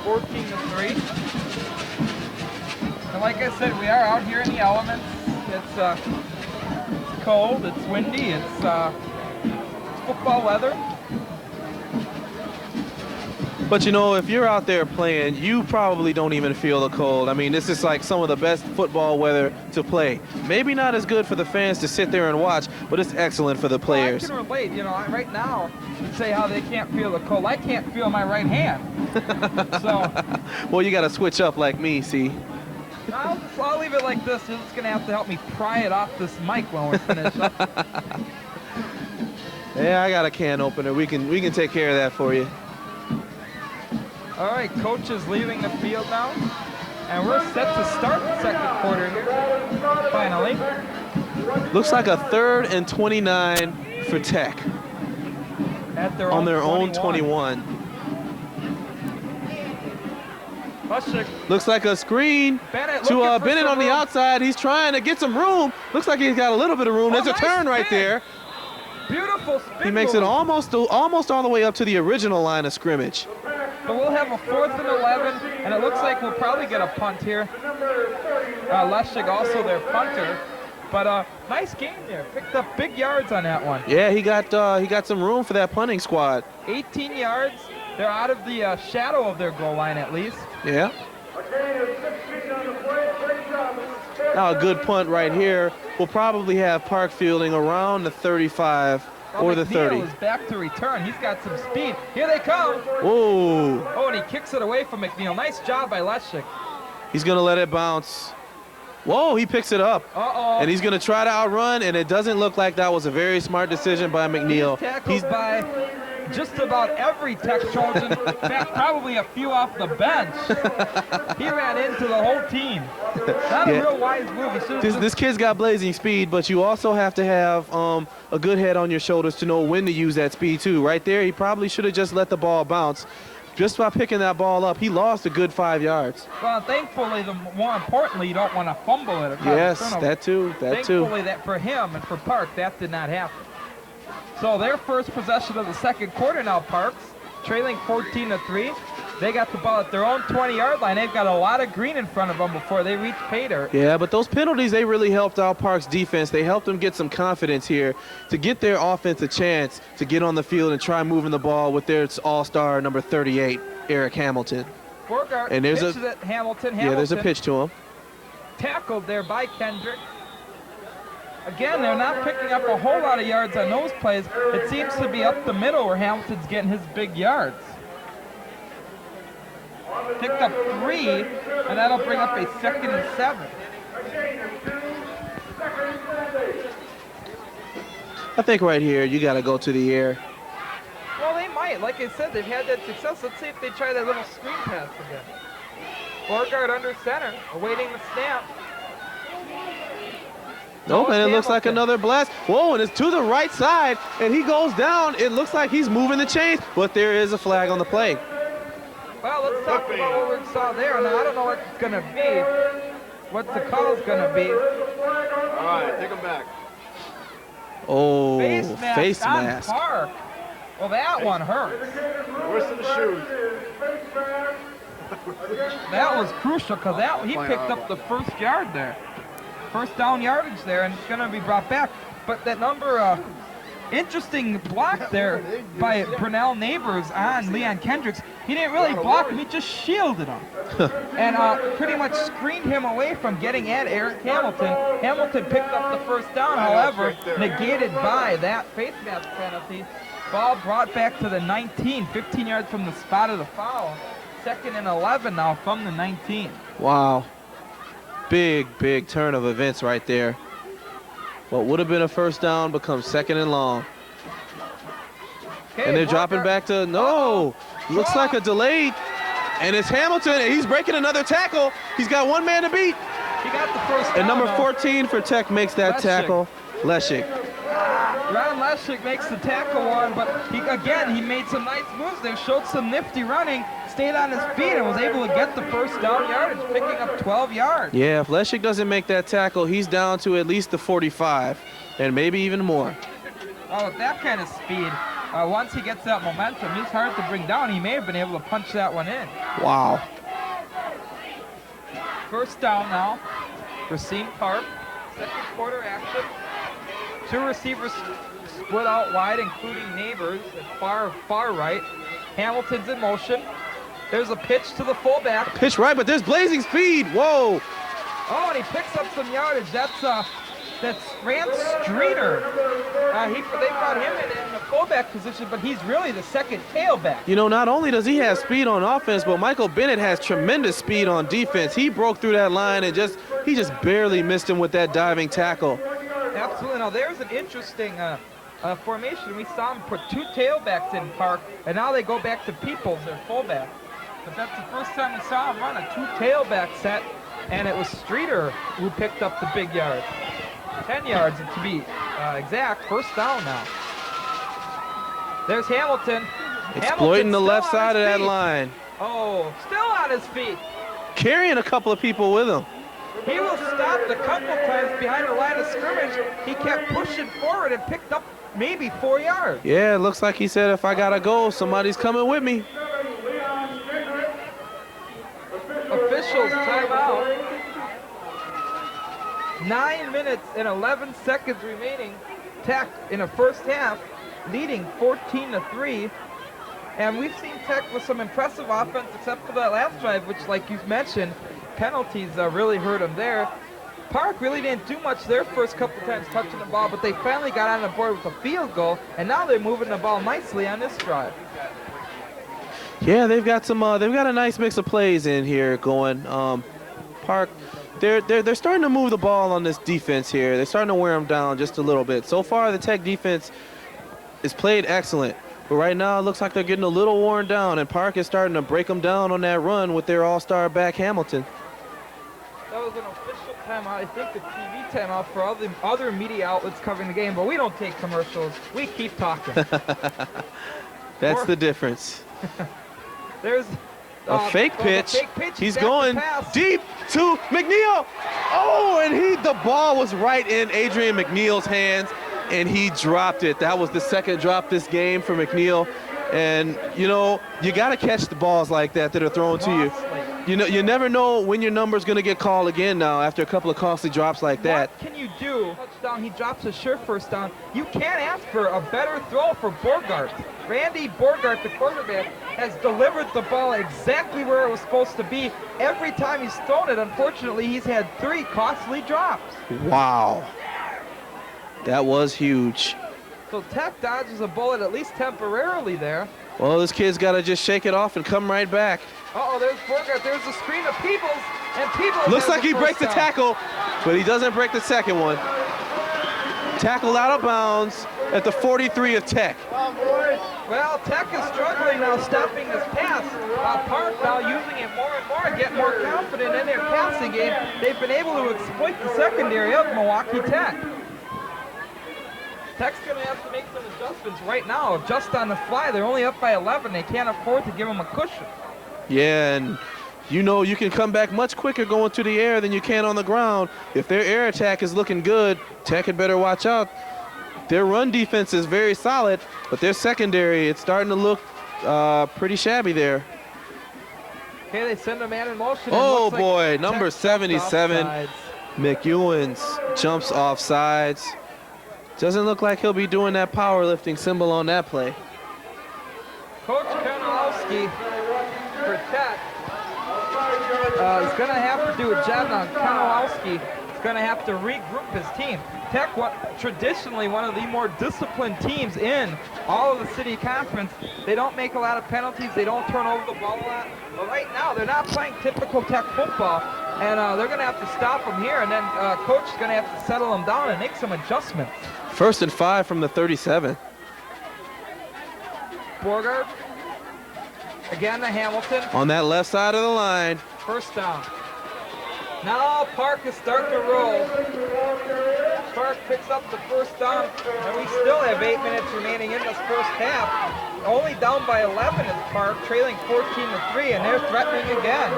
Speaker 1: 14-3. And like I said, we are out here in the elements. It's cold, it's windy, it's football weather.
Speaker 2: But you know, if you're out there playing, you probably don't even feel the cold. I mean, this is like some of the best football weather to play. Maybe not as good for the fans to sit there and watch, but it's excellent for the players.
Speaker 1: Well, I can relate, you know, right now, you say how they can't feel the cold. I can't feel my right hand. So.
Speaker 2: Well, you got to switch up like me, see?
Speaker 1: I'll leave it like this. You're just going to have to help me pry it off this mic when we're finished up.
Speaker 2: Yeah, I got a can opener. We can take care of that for you.
Speaker 1: All right, coach is leaving the field now, and we're set to start the second quarter here, finally.
Speaker 2: Looks like a 3rd and 29 for Tech.
Speaker 1: At their
Speaker 2: on their
Speaker 1: 21.
Speaker 2: own 21.
Speaker 1: Hushik.
Speaker 2: Looks like a screen
Speaker 1: Bennett
Speaker 2: to Bennett on the outside. He's trying to get some room. Looks like he's got a little bit of room. There's a turn right there.
Speaker 1: Beautiful spin.
Speaker 2: He makes it almost all the way up to the original line of scrimmage.
Speaker 1: But we'll have a 4th and 11, and it looks like we'll probably get a punt here. Leszczyk also their punter. But nice game there. Picked up big yards on that one.
Speaker 2: Yeah, he got some room for that punting squad.
Speaker 1: 18 yards. They're out of the shadow of their goal line at least.
Speaker 2: Yeah. Now a good punt right here. We'll probably have Park fielding around the 35 or the 30.
Speaker 1: McNeil is back to return. He's got some speed. Here they come.
Speaker 2: Whoa.
Speaker 1: Oh, and he kicks it away from McNeil. Nice job by Leszczyk.
Speaker 2: He's going to let it bounce. Whoa, he picks it up.
Speaker 1: Uh-oh.
Speaker 2: And he's going to try to outrun, and it doesn't look like that was a very smart decision by McNeil.
Speaker 1: He's tackled by just about every Tech Trojan. In fact, probably a few off the bench. He ran into the whole team. Not a real wise move.
Speaker 2: This kid's got blazing speed, but you also have to have a good head on your shoulders to know when to use that speed too. Right there, he probably should have just let the ball bounce. Just by picking that ball up, he lost a good 5 yards.
Speaker 1: Well, thankfully, more importantly, you don't want to fumble it.
Speaker 2: Yes, that too.
Speaker 1: Thankfully, that for him and for Park, that did not happen. So their first possession of the second quarter now, Parks, trailing 14-3. They got the ball at their own 20-yard line. They've got a lot of green in front of them before they reach pay dirt.
Speaker 2: Yeah, but those penalties, they really helped out Park's defense. They helped them get some confidence here to get their offense a chance to get on the field and try moving the ball with their all-star number 38, Eric Hamilton.
Speaker 1: Borgard
Speaker 2: and there's
Speaker 1: pitches at Hamilton.
Speaker 2: Yeah, there's a pitch to him.
Speaker 1: Tackled there by Kendrick. Again, they're not picking up a whole lot of yards on those plays. It seems to be up the middle where Hamilton's getting his big yards. picked up 3, and that'll bring up a 2nd and 7.
Speaker 2: I think right here you got to go to the air.
Speaker 1: Well, they might. Like I said, they've had that success. Let's see if they try that little screen pass again. Beauregard under center, awaiting the snap.
Speaker 2: Nope, and it looks like another blast. Whoa, and it's to the right side, and he goes down. It looks like he's moving the chains, but there is a flag on the play.
Speaker 1: Well, let's talk about what we saw there. Now, I don't know what it's going to be, what the call's going to be.
Speaker 3: All right, take him back.
Speaker 2: Oh,
Speaker 1: face mask. On Park. Well, that one hurts.
Speaker 3: Worse than the shoes.
Speaker 1: That was crucial because he picked up the first yard there. First down yardage there, and it's going to be brought back. But that number, interesting block there by Brunel Neighbors on Leon Kendricks. He didn't really block him, he just shielded him. And pretty much screened him away from getting at Eric Hamilton. Hamilton picked up the first down, however, negated by that face mask penalty. Ball brought back to the 19, 15 yards from the spot of the foul. 2nd and 11 now from the 19.
Speaker 2: Wow. Big, big turn of events right there. What would have been a first down becomes 2nd and long.
Speaker 1: Okay,
Speaker 2: and they're dropping back to, no. Looks like a delayed. And it's Hamilton, and he's breaking another tackle. He's got one man to beat.
Speaker 1: He got the first down.
Speaker 2: And number 14 for Tech makes that tackle. Leshik.
Speaker 1: Ron Leshik makes the tackle one, but he made some nice moves there, showed some nifty running, stayed on his feet, and was able to get the first down yardage, picking up 12 yards.
Speaker 2: Yeah, if Leshik doesn't make that tackle, he's down to at least the 45, and maybe even more.
Speaker 1: Oh, with that kind of speed, once he gets that momentum, he's hard to bring down. He may have been able to punch that one in.
Speaker 2: Wow.
Speaker 1: First down now, Racine Park, 2nd quarter action. 2 receivers split out wide, including Neighbors at far right. Hamilton's in motion. There's a pitch to the fullback.
Speaker 2: Pitch right, but there's blazing speed. Whoa.
Speaker 1: Oh, and he picks up some yardage. That's Rance Streeter. They brought him in the fullback position, but he's really the 2nd tailback.
Speaker 2: You know, not only does he have speed on offense, but Michael Bennett has tremendous speed on defense. He broke through that line and he just barely missed him with that diving tackle.
Speaker 1: Absolutely. Now, there's an interesting formation. We saw him put 2 tailbacks in Park, and now they go back to Peoples, their fullback. But that's the first time we saw him run a 2 tailback set, and it was Streeter who picked up the big yards. 10 yards to be exact. First down now. There's Hamilton.
Speaker 2: Exploiting the left side of that line.
Speaker 1: Oh, still on his feet.
Speaker 2: Carrying a couple of people with him.
Speaker 1: He was stopped a couple times behind the line of scrimmage. He kept pushing forward and picked up maybe 4 yards.
Speaker 2: Yeah, it looks like he said, if I gotta go, somebody's coming with me.
Speaker 1: Officials timeout. 9 minutes and 11 seconds remaining. Tech in the first half, leading 14-3. And we've seen Tech with some impressive offense, except for that last drive, which, like you mentioned, penalties really hurt them there. Park really didn't do much their first couple times touching the ball, but they finally got on the board with a field goal, and now they're moving the ball nicely on this drive.
Speaker 2: Yeah, they've got a nice mix of plays in here going. Park, they're starting to move the ball on this defense here. They're starting to wear them down just a little bit. So far, the Tech defense is played excellent, but right now it looks like they're getting a little worn down, and Park is starting to break them down on that run with their all-star back Hamilton.
Speaker 1: That was an official timeout. I think the TV timeout for all the other media outlets covering the game, but we don't take commercials. We keep talking.
Speaker 2: That's the difference.
Speaker 1: There's
Speaker 2: a fake pitch. He's going deep to McNeil. Oh, and the ball was right in Adrian McNeil's hands, and he dropped it. That was the 2nd drop this game for McNeil. And, you know, you got to catch the balls like that are thrown to you. You know, you never know when your number's going to get called again now after a couple of costly drops like that.
Speaker 1: What can you do? Touchdown, he drops a sure first down. You can't ask for a better throw for Borgart. Randy Borgart, the quarterback, has delivered the ball exactly where it was supposed to be every time he's thrown it. Unfortunately, he's had 3 costly drops.
Speaker 2: Wow. That was huge.
Speaker 1: So Tech dodges a bullet at least temporarily there.
Speaker 2: Well, this kid's got to just shake it off and come right back.
Speaker 1: Uh-oh, there's Borgert. There's the screen of Peebles, and Peebles
Speaker 2: Looks
Speaker 1: has
Speaker 2: like
Speaker 1: the
Speaker 2: he
Speaker 1: first
Speaker 2: breaks the
Speaker 1: down.
Speaker 2: tackle, but he doesn't break the second one. Tackled out of bounds at the 43 of Tech.
Speaker 1: Well, Tech is struggling now stopping this pass. Park now using it more and more, get more confident in their passing game. They've been able to exploit the secondary of Milwaukee Tech. Tech's going to have to make some adjustments right now, just on the fly. They're only up by 11. They can't afford to give them a cushion.
Speaker 2: Yeah, and you know you can come back much quicker going to the air than you can on the ground. If their air attack is looking good, Tech had better watch out. Their run defense is very solid, but their secondary, it's starting to look pretty shabby there.
Speaker 1: Okay, they send a man in motion.
Speaker 2: Oh
Speaker 1: Looks like
Speaker 2: boy, number
Speaker 1: Tech
Speaker 2: 77,
Speaker 1: offsides.
Speaker 2: McEwens jumps off sides. Doesn't look like he'll be doing that powerlifting symbol on that play.
Speaker 1: Coach Kanalowski for Tech is going to have to do a job now. Kanalowski is going to have to regroup his team. Tech, traditionally one of the more disciplined teams in all of the city conference. They don't make a lot of penalties. They don't turn over the ball a lot. But right now, they're not playing typical Tech football. And they're going to have to stop them here. And then Coach is going to have to settle them down and make some adjustments.
Speaker 2: 1st and 5 from the 37.
Speaker 1: Borgard. Again to Hamilton.
Speaker 2: On that left side of the line.
Speaker 1: First down. Now Park is starting to roll. Park picks up the first down, and we still have 8 minutes remaining in this first half. Only down by 11 is Park, trailing 14-3, and they're threatening again.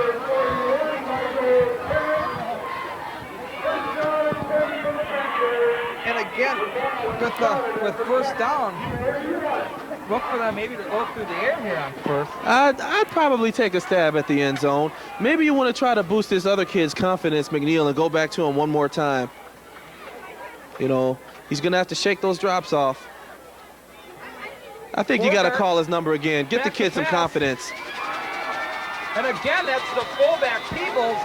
Speaker 1: And again, with first down, look for them maybe to go through the air here on first.
Speaker 2: I'd probably take a stab at the end zone. Maybe you want to try to boost this other kid's confidence, McNeil, and go back to him one more time. You know, he's going to have to shake those drops off. I think you got to call his number again. Get the kid some confidence.
Speaker 1: And again, that's the fullback, Peebles.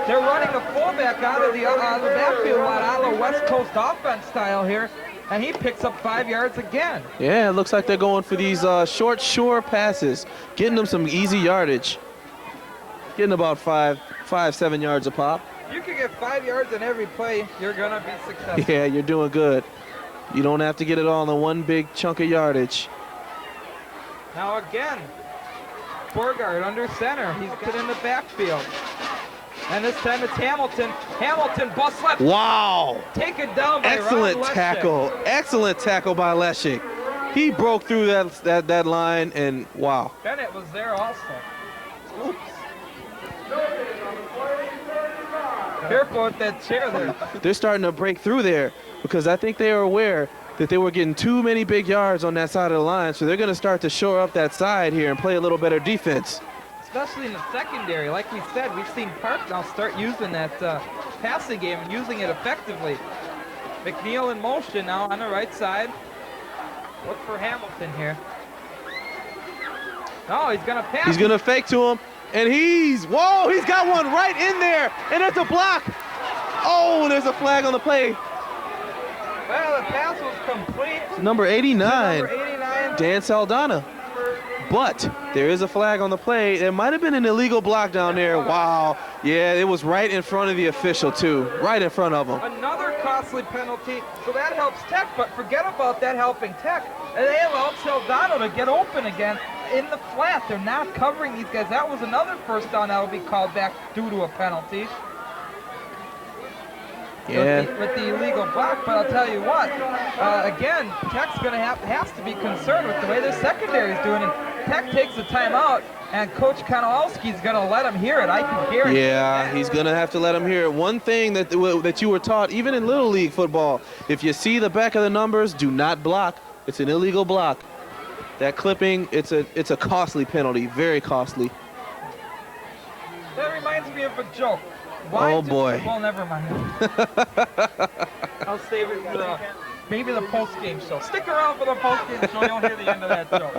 Speaker 1: They're running the fullback out of the backfield out of West Coast offense style here. And he picks up 5 yards again.
Speaker 2: Yeah, it looks like they're going for these short, sure passes, getting them some easy yardage. Getting about 5-7 yards a pop.
Speaker 1: You can get 5 yards in every play, you're going to be successful.
Speaker 2: Yeah, you're doing good. You don't have to get it all in one big chunk of yardage.
Speaker 1: Now again, Borgard under center. He's put in the backfield. And this time it's Hamilton. Hamilton busts left.
Speaker 2: Wow.
Speaker 1: Taken down by
Speaker 2: Excellent
Speaker 1: Ron Leszek.
Speaker 2: tackle. Excellent tackle by Leszek. He broke through that line, and wow.
Speaker 1: Bennett was there also. Oops. Careful with that chair there.
Speaker 2: They're starting to break through there because I think they are aware that they were getting too many big yards on that side of the line, so they're going to start to shore up that side here and play a little better defense.
Speaker 1: Especially in the secondary. Like we said, we've seen Park now start using that passing game and using it effectively. McNeil in motion now on the right side. Look for Hamilton here. No, he's going to pass.
Speaker 2: He's going to fake to him, and he's got one right in there, and it's a block. Oh, there's a flag on the play.
Speaker 1: Well, the pass was complete.
Speaker 2: Number 89,
Speaker 1: Number 89.
Speaker 2: Dan Saldana. But there is a flag on the play. There might have been an illegal block down there. Wow. Yeah, it was right in front of the official, too. Right in front of him.
Speaker 1: Another costly penalty, so that helps Tech, but forget about that helping Tech. And they allowed Saldana to get open again in the flat. They're not covering these guys. That was another first down that will be called back due to a penalty.
Speaker 2: Yeah.
Speaker 1: With the illegal block, but I'll tell you what, again, Tech's going to has to be concerned with the way their secondary is doing. And Tech takes the timeout, and Coach Kanalowski is going to let him hear it. I can guarantee.
Speaker 2: Yeah, he's going to have to let him hear it. One thing that you were taught, even in Little League football, if you see the back of the numbers, do not block. It's an illegal block. That clipping, it's a costly penalty, very costly.
Speaker 1: That reminds me of a joke.
Speaker 2: Oh boy.
Speaker 1: Well, never mind. I'll save it for maybe the post-game show. Stick around for the post-game show. You'll hear the end of that joke.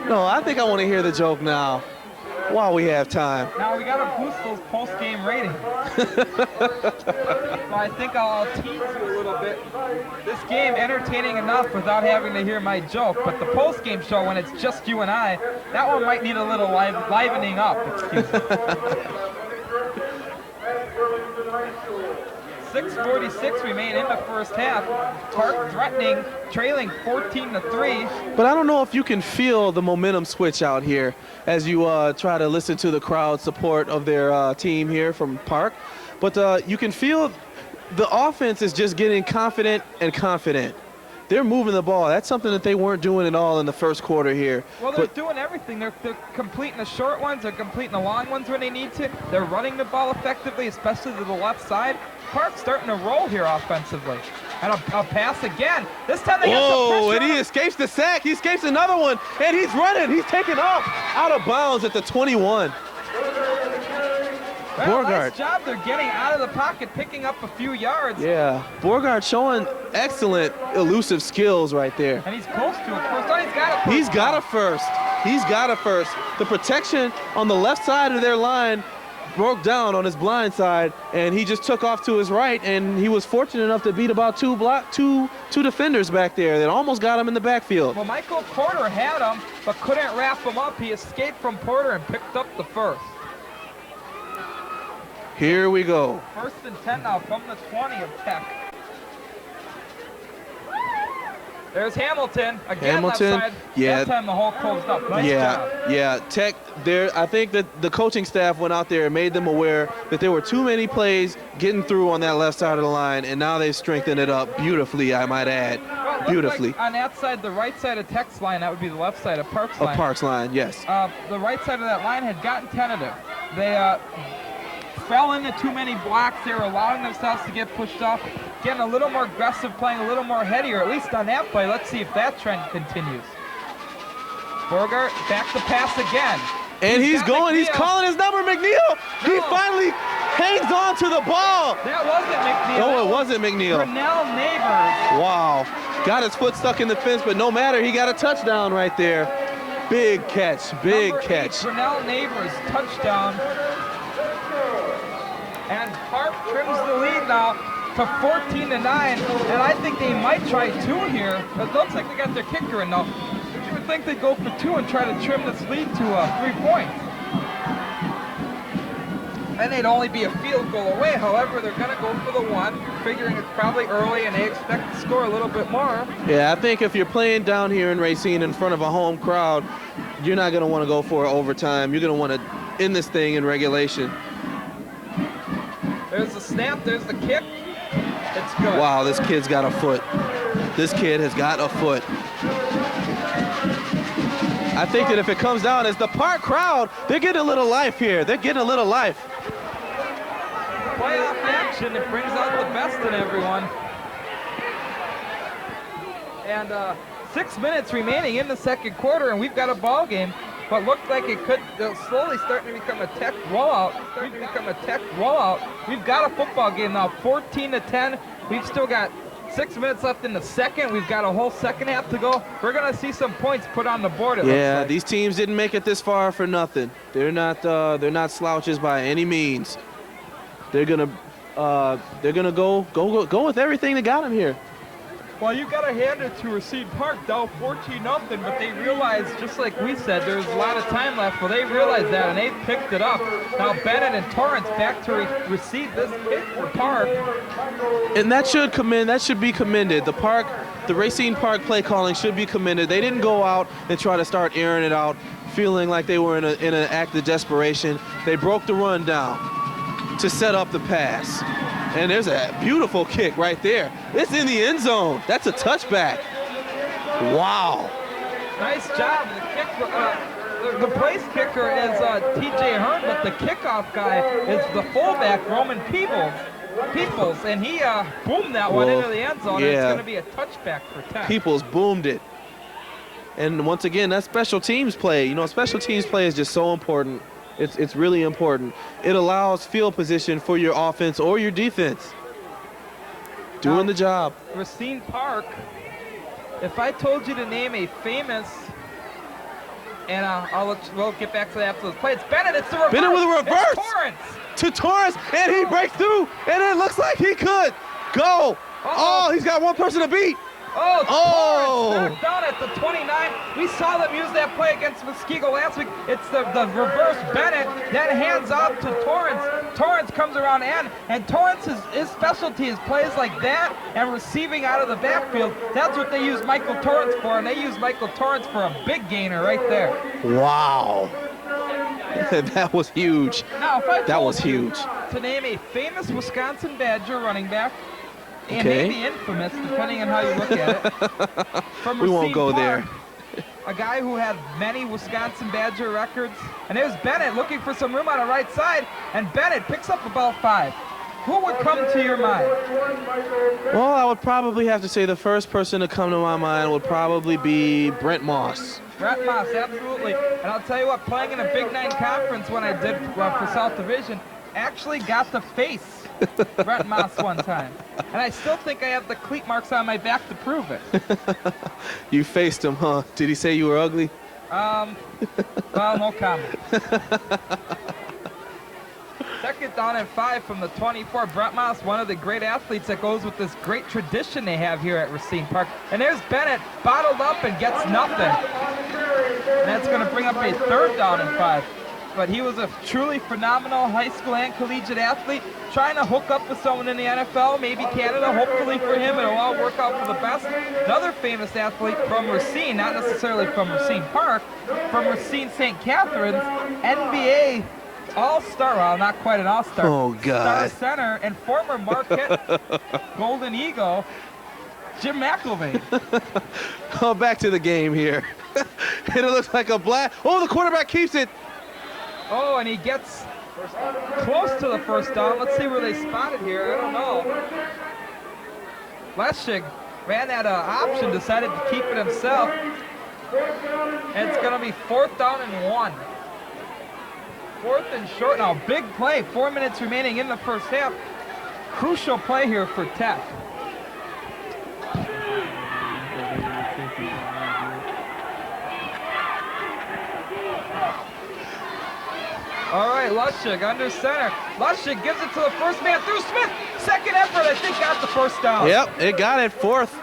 Speaker 2: No, I think I want to hear the joke now. while we have time.
Speaker 1: Now we got to boost those post-game ratings. So I think I'll tease you a little bit. This game entertaining enough without having to hear my joke, but the post-game show when it's just you and I, that one might need a little livening up. Excuse me. 6:46 remain in the first half. Park threatening, trailing 14-3.
Speaker 2: But I don't know if you can feel the momentum switch out here as you try to listen to the crowd support of their team here from Park. But you can feel the offense is just getting confident and confident. They're moving the ball. That's something that they weren't doing at all in the first quarter here.
Speaker 1: Well, they're doing everything. They're completing the short ones. They're completing the long ones when they need to. They're running the ball effectively, especially to the left side. Park's starting to roll here offensively. And a pass again. This time they get some pressure.
Speaker 2: Oh, and he escapes the sack. He escapes another one, and he's running. He's taken off out of bounds at the 21.
Speaker 1: Well,
Speaker 2: Borgard.
Speaker 1: nice job. They're getting out of the pocket, picking up a few yards.
Speaker 2: Yeah, Borgard showing excellent elusive skills right there.
Speaker 1: And he's close to it. First down, he's got it.
Speaker 2: He's got a first. He's got a first. The protection on the left side of their line broke down on his blind side, and he just took off to his right, and he was fortunate enough to beat about two defenders back there that almost got him in the backfield.
Speaker 1: Well, Michael Porter had him, but couldn't wrap him up. He escaped from Porter and picked up the first.
Speaker 2: Here we go.
Speaker 1: 1st and 10 now from the 20 of Tech. There's Hamilton again.
Speaker 2: Hamilton,
Speaker 1: left side.
Speaker 2: yeah.
Speaker 1: That time the hole closed up. Nice job.
Speaker 2: Yeah. Tech. There, I think that the coaching staff went out there and made them aware that there were too many plays getting through on that left side of the line, and now they've strengthened it up beautifully, I might add.
Speaker 1: Well, it
Speaker 2: beautifully.
Speaker 1: like on that side, the right side of Tech's line, that would be the left side of Park's line.
Speaker 2: Of Park's line, yes.
Speaker 1: The right side of that line had gotten tentative. They fell into too many blocks. They were allowing themselves to get pushed off, getting a little more aggressive, playing a little more headier, at least on that play. Let's see if that trend continues. Borgard back to pass again.
Speaker 2: And he's going,
Speaker 1: McNeil.
Speaker 2: he's calling his number, McNeil.
Speaker 1: No.
Speaker 2: He finally hangs on to the ball.
Speaker 1: That wasn't McNeil.
Speaker 2: No, it wasn't McNeil.
Speaker 1: Brunel Neighbors.
Speaker 2: Wow. Got his foot stuck in the fence, but no matter, he got a touchdown right there. Big catch, big
Speaker 1: Number
Speaker 2: catch.
Speaker 1: 8, Brunel Neighbors, touchdown. And Park trims the lead now to 14-9, and I think they might try 2 here. It looks like they got their kicker in now. You would think they'd go for 2 and try to trim this lead to 3 points. And they'd only be a field goal away. However, they're going to go for the 1, figuring it's probably early, and they expect to score a little bit more.
Speaker 2: Yeah, I think if you're playing down here in Racine in front of a home crowd, you're not going to want to go for overtime. You're going to want to end this thing in regulation.
Speaker 1: There's the snap, there's the kick. It's good.
Speaker 2: Wow, this kid's got a foot. This kid has got a foot. I think that if it comes down as the Park crowd, they're getting a little life here. They're getting a little life.
Speaker 1: Playoff action, it brings out the best in everyone. And 6 minutes remaining in the second quarter, and we've got a ball game. But looked like it could slowly starting to become a Tech blowout. We've got a football game now, 14-10. We've still got 6 minutes left in the second. We've got a whole second half to go. We're gonna see some points put on the board.
Speaker 2: Yeah, these teams didn't make it this far for nothing. They're not slouches by any means. They're gonna go with everything that got them here.
Speaker 1: Well, you got to hand it to Racine Park, down 14-0, but they realized, just like we said, there's a lot of time left. Well, they realized that, and they picked it up. Now Bennett and Torrance back to receive this kick for Park.
Speaker 2: And that should be commended. The Racine Park play calling should be commended. They didn't go out and try to start airing it out, feeling like they were in an act of desperation. They broke the run down to set up the pass. And there's a beautiful kick right there. It's in the end zone. That's a touchback. Wow.
Speaker 1: Nice job. The place kicker is T.J. Hearn, but the kickoff guy is the fullback, Roman Peoples, and he boomed that one into the end zone, and it's going to be a touchback for Tech.
Speaker 2: Peoples boomed it. And once again, that's special teams play. You know, special teams play is just so important. It's really important. It allows field position for your offense or your defense. Doing the job.
Speaker 1: Racine Park, if I told you to name a famous And we'll get back to that after this play. It's Bennett. It's the reverse.
Speaker 2: Bennett with a reverse.
Speaker 1: It's Torrance.
Speaker 2: To Torrance, and he breaks through, and it looks like he could go. Oh, he's got one person to beat.
Speaker 1: Torrance knocked down at the 29. We saw them use that play against Muskego last week. It's the reverse Bennett, then hands off to Torrance. Torrance comes around and Torrance's his specialty is plays like that and receiving out of the backfield. That's what they use Michael Torrance for, and they use Michael Torrance for a big gainer right there.
Speaker 2: Wow. That was huge.
Speaker 1: Now, if I
Speaker 2: that was huge.
Speaker 1: To name a famous Wisconsin Badger running back, and maybe infamous, depending on how you look at it. From
Speaker 2: we won't go
Speaker 1: Park,
Speaker 2: there.
Speaker 1: A guy who had many Wisconsin Badger records. And there's Bennett looking for some room on the right side, and Bennett picks up about 5. Who would come to your mind?
Speaker 2: Well, I would probably have to say the first person to come to my mind would probably be Brent Moss.
Speaker 1: Brent Moss, absolutely. And I'll tell you what, playing in a Big 9 conference when I did for South Division, actually got to face Brent Moss one time. And I still think I have the cleat marks on my back to prove it.
Speaker 2: You faced him, huh? Did he say you were ugly?
Speaker 1: Well, no comment. Second down and 5 from the 24. Brent Moss, one of the great athletes that goes with this great tradition they have here at Racine Park. And there's Bennett, bottled up and gets nothing. And that's going to bring up a 3rd down and 5. But he was a truly phenomenal high school and collegiate athlete, trying to hook up with someone in the N.F.L, maybe Canada. Hopefully for him, it'll all work out for the best. Another famous athlete from Racine, not necessarily from Racine Park, from Racine St. Catharines, NBA All-Star, well, not quite an All-Star.
Speaker 2: Oh, God.
Speaker 1: Star center and former Marquette Golden Eagle, Jim McElvain.
Speaker 2: Oh, back to the game here. And it looks like a blast. Oh, the quarterback keeps it.
Speaker 1: Oh, and he gets close to the 1st down. Let's see where they spotted here. I don't know. Leschig ran that option, decided to keep it himself. And it's going to be 4th down and 1. 4th and short now. Big play. 4 minutes remaining in the first half. Crucial play here for Tech. All right, Leschig under center. Leschig gives it to the first man through Smith. Second effort, I think, got the 1st down.
Speaker 2: Yep, it got it 4th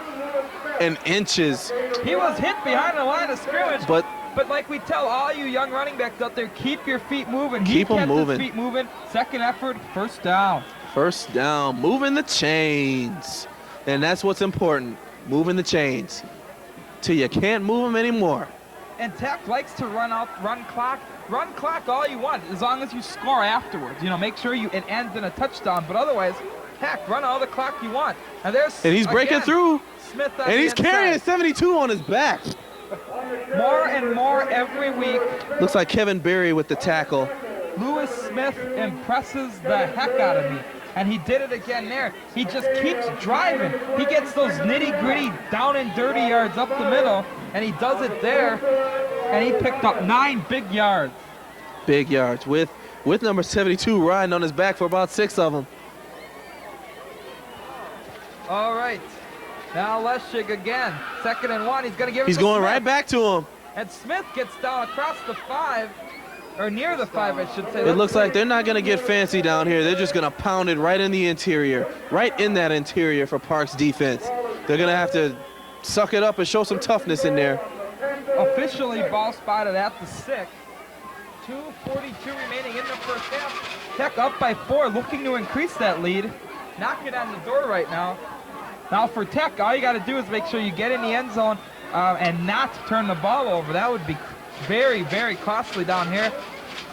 Speaker 2: and inches.
Speaker 1: He was hit behind the line of scrimmage.
Speaker 2: But
Speaker 1: like we tell all you young running backs out there, keep your feet moving.
Speaker 2: Keep them moving.
Speaker 1: His feet moving. Second effort, 1st down.
Speaker 2: 1st down, moving the chains. And that's what's important, moving the chains. Till you can't move them anymore.
Speaker 1: And Tech likes to run clock all you want, as long as you score afterwards. You know, make sure it ends in a touchdown, but otherwise, heck, run all the clock you want. And
Speaker 2: he's breaking through.
Speaker 1: Smith on
Speaker 2: and
Speaker 1: the
Speaker 2: he's
Speaker 1: inside.
Speaker 2: Carrying 72 on his back.
Speaker 1: More and more every week.
Speaker 2: Looks like Kevin Berry with the tackle.
Speaker 1: Lewis Smith impresses the heck out of me. And he did it again there. He just keeps driving. He gets those nitty-gritty down and dirty yards up the middle, and he does it there. And he picked up 9 big yards.
Speaker 2: Big yards with number 72 riding on his back for about 6 of them.
Speaker 1: All right. Now Leschig again. 2nd and 1. He's going to give it
Speaker 2: He's
Speaker 1: to
Speaker 2: going
Speaker 1: Smith.
Speaker 2: right back to him.
Speaker 1: And Smith gets down across the 5. Or near the 5, I should say.
Speaker 2: It looks like they're not going to get fancy down here. They're just going to pound it right in the interior. Right in that interior for Park's defense. They're going to have to suck it up and show some toughness in there.
Speaker 1: Officially ball spotted at the 6. 2:42 remaining in the first half. Tech up by 4, looking to increase that lead. Knocking on the door right now. Now for Tech, all you got to do is make sure you get in the end zone and not turn the ball over. That would be very, very costly down here.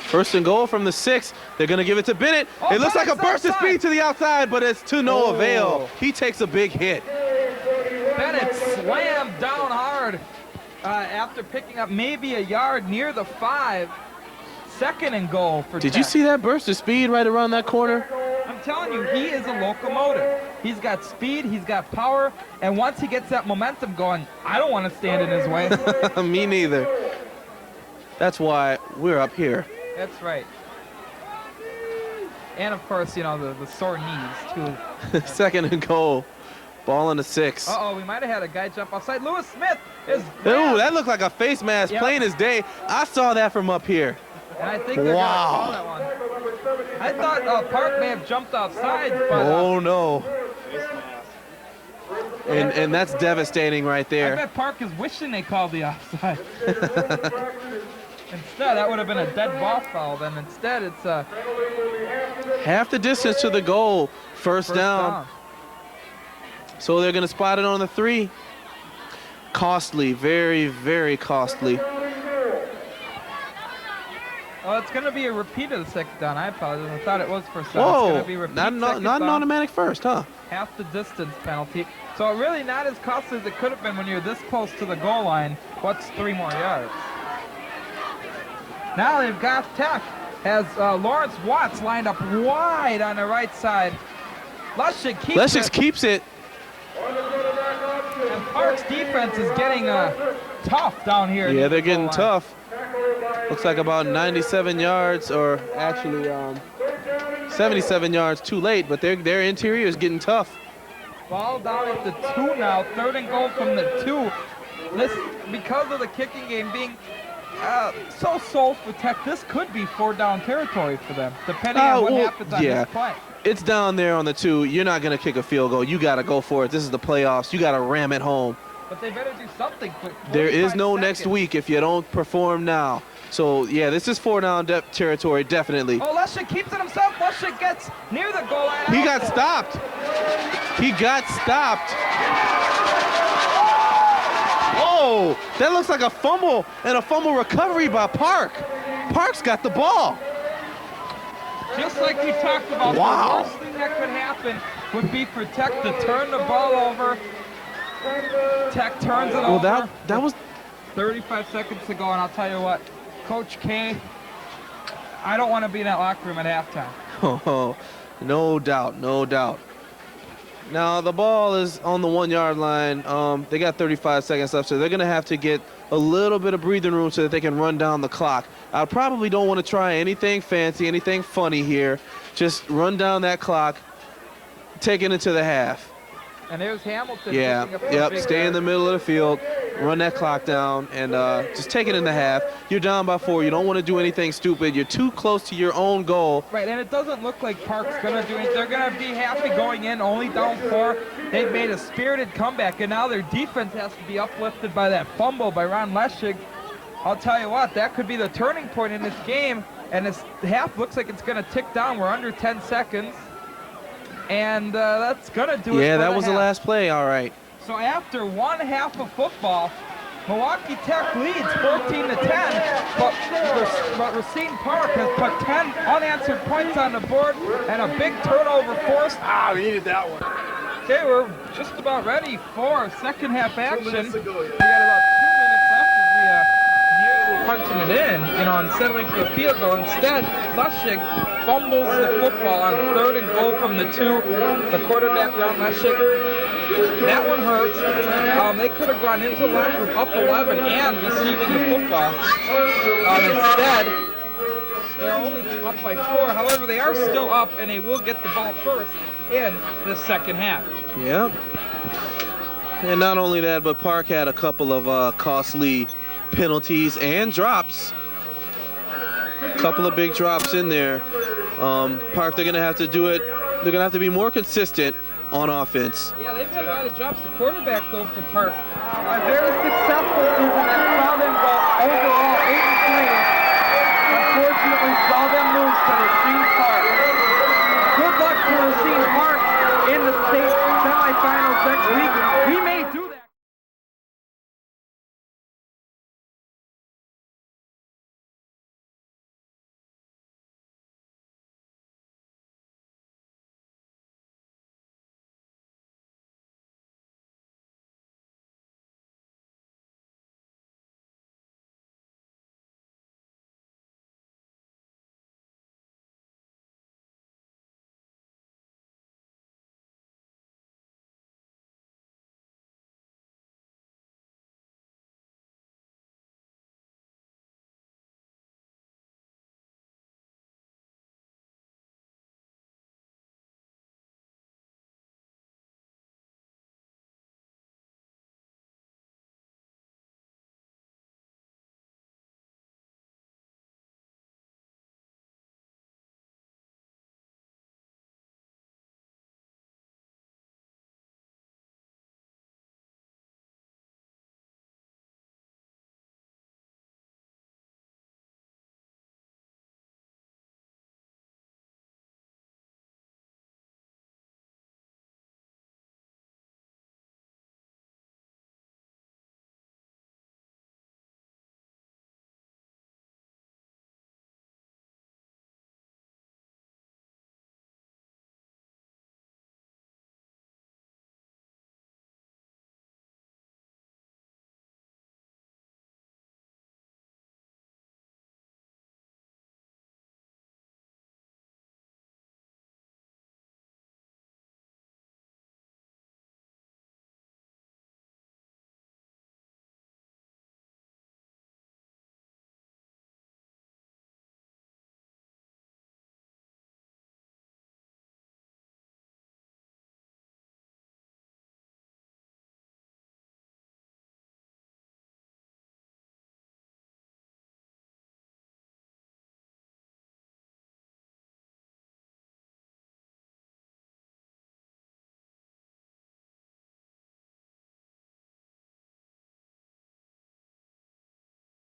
Speaker 2: 1st and goal from the 6. They're going to give it to Bennett.
Speaker 1: Oh,
Speaker 2: it looks like a burst of
Speaker 1: outside.
Speaker 2: speed to the outside, but it's to no avail. He takes a big hit.
Speaker 1: Bennett slammed down hard after picking up maybe a yard near the 5. 2nd and goal for
Speaker 2: Did
Speaker 1: Tech.
Speaker 2: you see that burst of speed right around that corner?
Speaker 1: I'm telling you, he is a locomotive. He's got speed, he's got power, and once he gets that momentum going, I don't want to stand in his way.
Speaker 2: Me neither. That's why we're up here.
Speaker 1: That's right. And of course, you know, the sore knees too.
Speaker 2: 2nd and goal Ball on the 6.
Speaker 1: Uh-oh, we might have had a guy jump outside. Lewis Smith is
Speaker 2: Ooh, that looked like a face mask,
Speaker 1: Yep.
Speaker 2: plain as day. I saw that from up here.
Speaker 1: And I think they're
Speaker 2: Wow.
Speaker 1: gonna call that one. I thought Park may have jumped outside, but
Speaker 2: Oh, no. And that's devastating right
Speaker 1: I
Speaker 2: there.
Speaker 1: bet Park is wishing they called the offside. Instead, that would have been a dead ball foul. Then instead, it's
Speaker 2: Half the distance to the goal. First down. So they're going to spot it on the 3. Costly, very, very costly.
Speaker 1: Oh, it's going to be a repeat of the second down. I apologize. I thought it was first down. It's
Speaker 2: Whoa,
Speaker 1: going to be repeat
Speaker 2: not
Speaker 1: second
Speaker 2: an
Speaker 1: down,
Speaker 2: automatic first, huh?
Speaker 1: half the distance penalty. So really not as costly as it could have been when you're this close to the goal line. What's 3 more yards? Now they've got Tech. Has Lawrence Watts lined up wide on the right side. Lushik
Speaker 2: Keeps it.
Speaker 1: And Park's defense is getting tough down here.
Speaker 2: Yeah, they're getting tough. Looks like about 97 yards, or actually 77 yards too late, but their interior is getting tough.
Speaker 1: Ball down at the 2 now, 3rd and goal from the 2. This, because of the kicking game being so for Tech, this could be 4-down territory for them, depending on what happens on this play.
Speaker 2: It's down there on the 2. You're not going to kick a field goal. You got to go for it. This is the playoffs. You got to ram it home.
Speaker 1: But they better do something quick.
Speaker 2: There is no
Speaker 1: 45
Speaker 2: next
Speaker 1: seconds.
Speaker 2: week if you don't perform now. So, yeah, this is 4-down territory, definitely.
Speaker 1: Oh, Lushik keeps it himself. Lushik gets near the goal line.
Speaker 2: He got stopped. He got stopped. Oh, that looks like a fumble and a fumble recovery by Park. Park's got the ball.
Speaker 1: Just like we talked about,
Speaker 2: Wow.
Speaker 1: the worst thing that could happen would be for Tech to turn the ball over. Tech turns it over.
Speaker 2: Well, that was
Speaker 1: 35 seconds to go, and I'll tell you what, Coach K, I don't want to be in that locker room at halftime.
Speaker 2: Oh, no doubt, no doubt. Now the ball is on the 1-yard line. They got 35 seconds left, so they're gonna have to get a little bit of breathing room so that they can run down the clock. I probably don't want to try anything fancy, anything funny here. Just run down that clock, take it into the half.
Speaker 1: And there's Hamilton.
Speaker 2: Yeah,
Speaker 1: picking up a
Speaker 2: yep,
Speaker 1: big
Speaker 2: stay in the middle of the field, run that clock down, and just take it in the half. You're down by 4. You don't want to do anything stupid. You're too close to your own goal.
Speaker 1: Right, and it doesn't look like Park's going to do anything. They're going to be happy going in, only down 4. They've made a spirited comeback, and now their defense has to be uplifted by that fumble by Ron Leschig. I'll tell you what, that could be the turning point in this game, and this half looks like it's going to tick down. We're under 10 seconds. And that's going to do it.
Speaker 2: Yeah,
Speaker 1: for
Speaker 2: that was the
Speaker 1: half.
Speaker 2: last play, all right.
Speaker 1: So after 1 half of football, Milwaukee Tech leads 14-10, but Racine Park has put 10 unanswered points on the board and a big turnover forced.
Speaker 3: We needed that one.
Speaker 1: Okay, we're just about ready for second half action.
Speaker 3: 2 minutes ago,
Speaker 1: We got about 2 minutes left as we nearly punching it in, and settling for a field goal. Instead, Lushik fumbles the football on 3rd and goal from the 2. The quarterback, Ron Leschig, that one hurts. They could have gone into the locker room up 11 and receiving the football. Instead, they're only up by 4. However, they are still up, and they will get the ball first in the second half.
Speaker 2: Yep. And not only that, but Park had a couple of costly penalties and drops. A couple of big drops in there. Park, they're going to have to do it. They're going to have to be more consistent on offense.
Speaker 1: Yeah, they've had a lot of drops. The quarterback, though, for Park, a very successful season and saw them go overall 8-3. Unfortunately, saw them lose to Racine Park. Good luck to Racine Park in the state semifinals next week.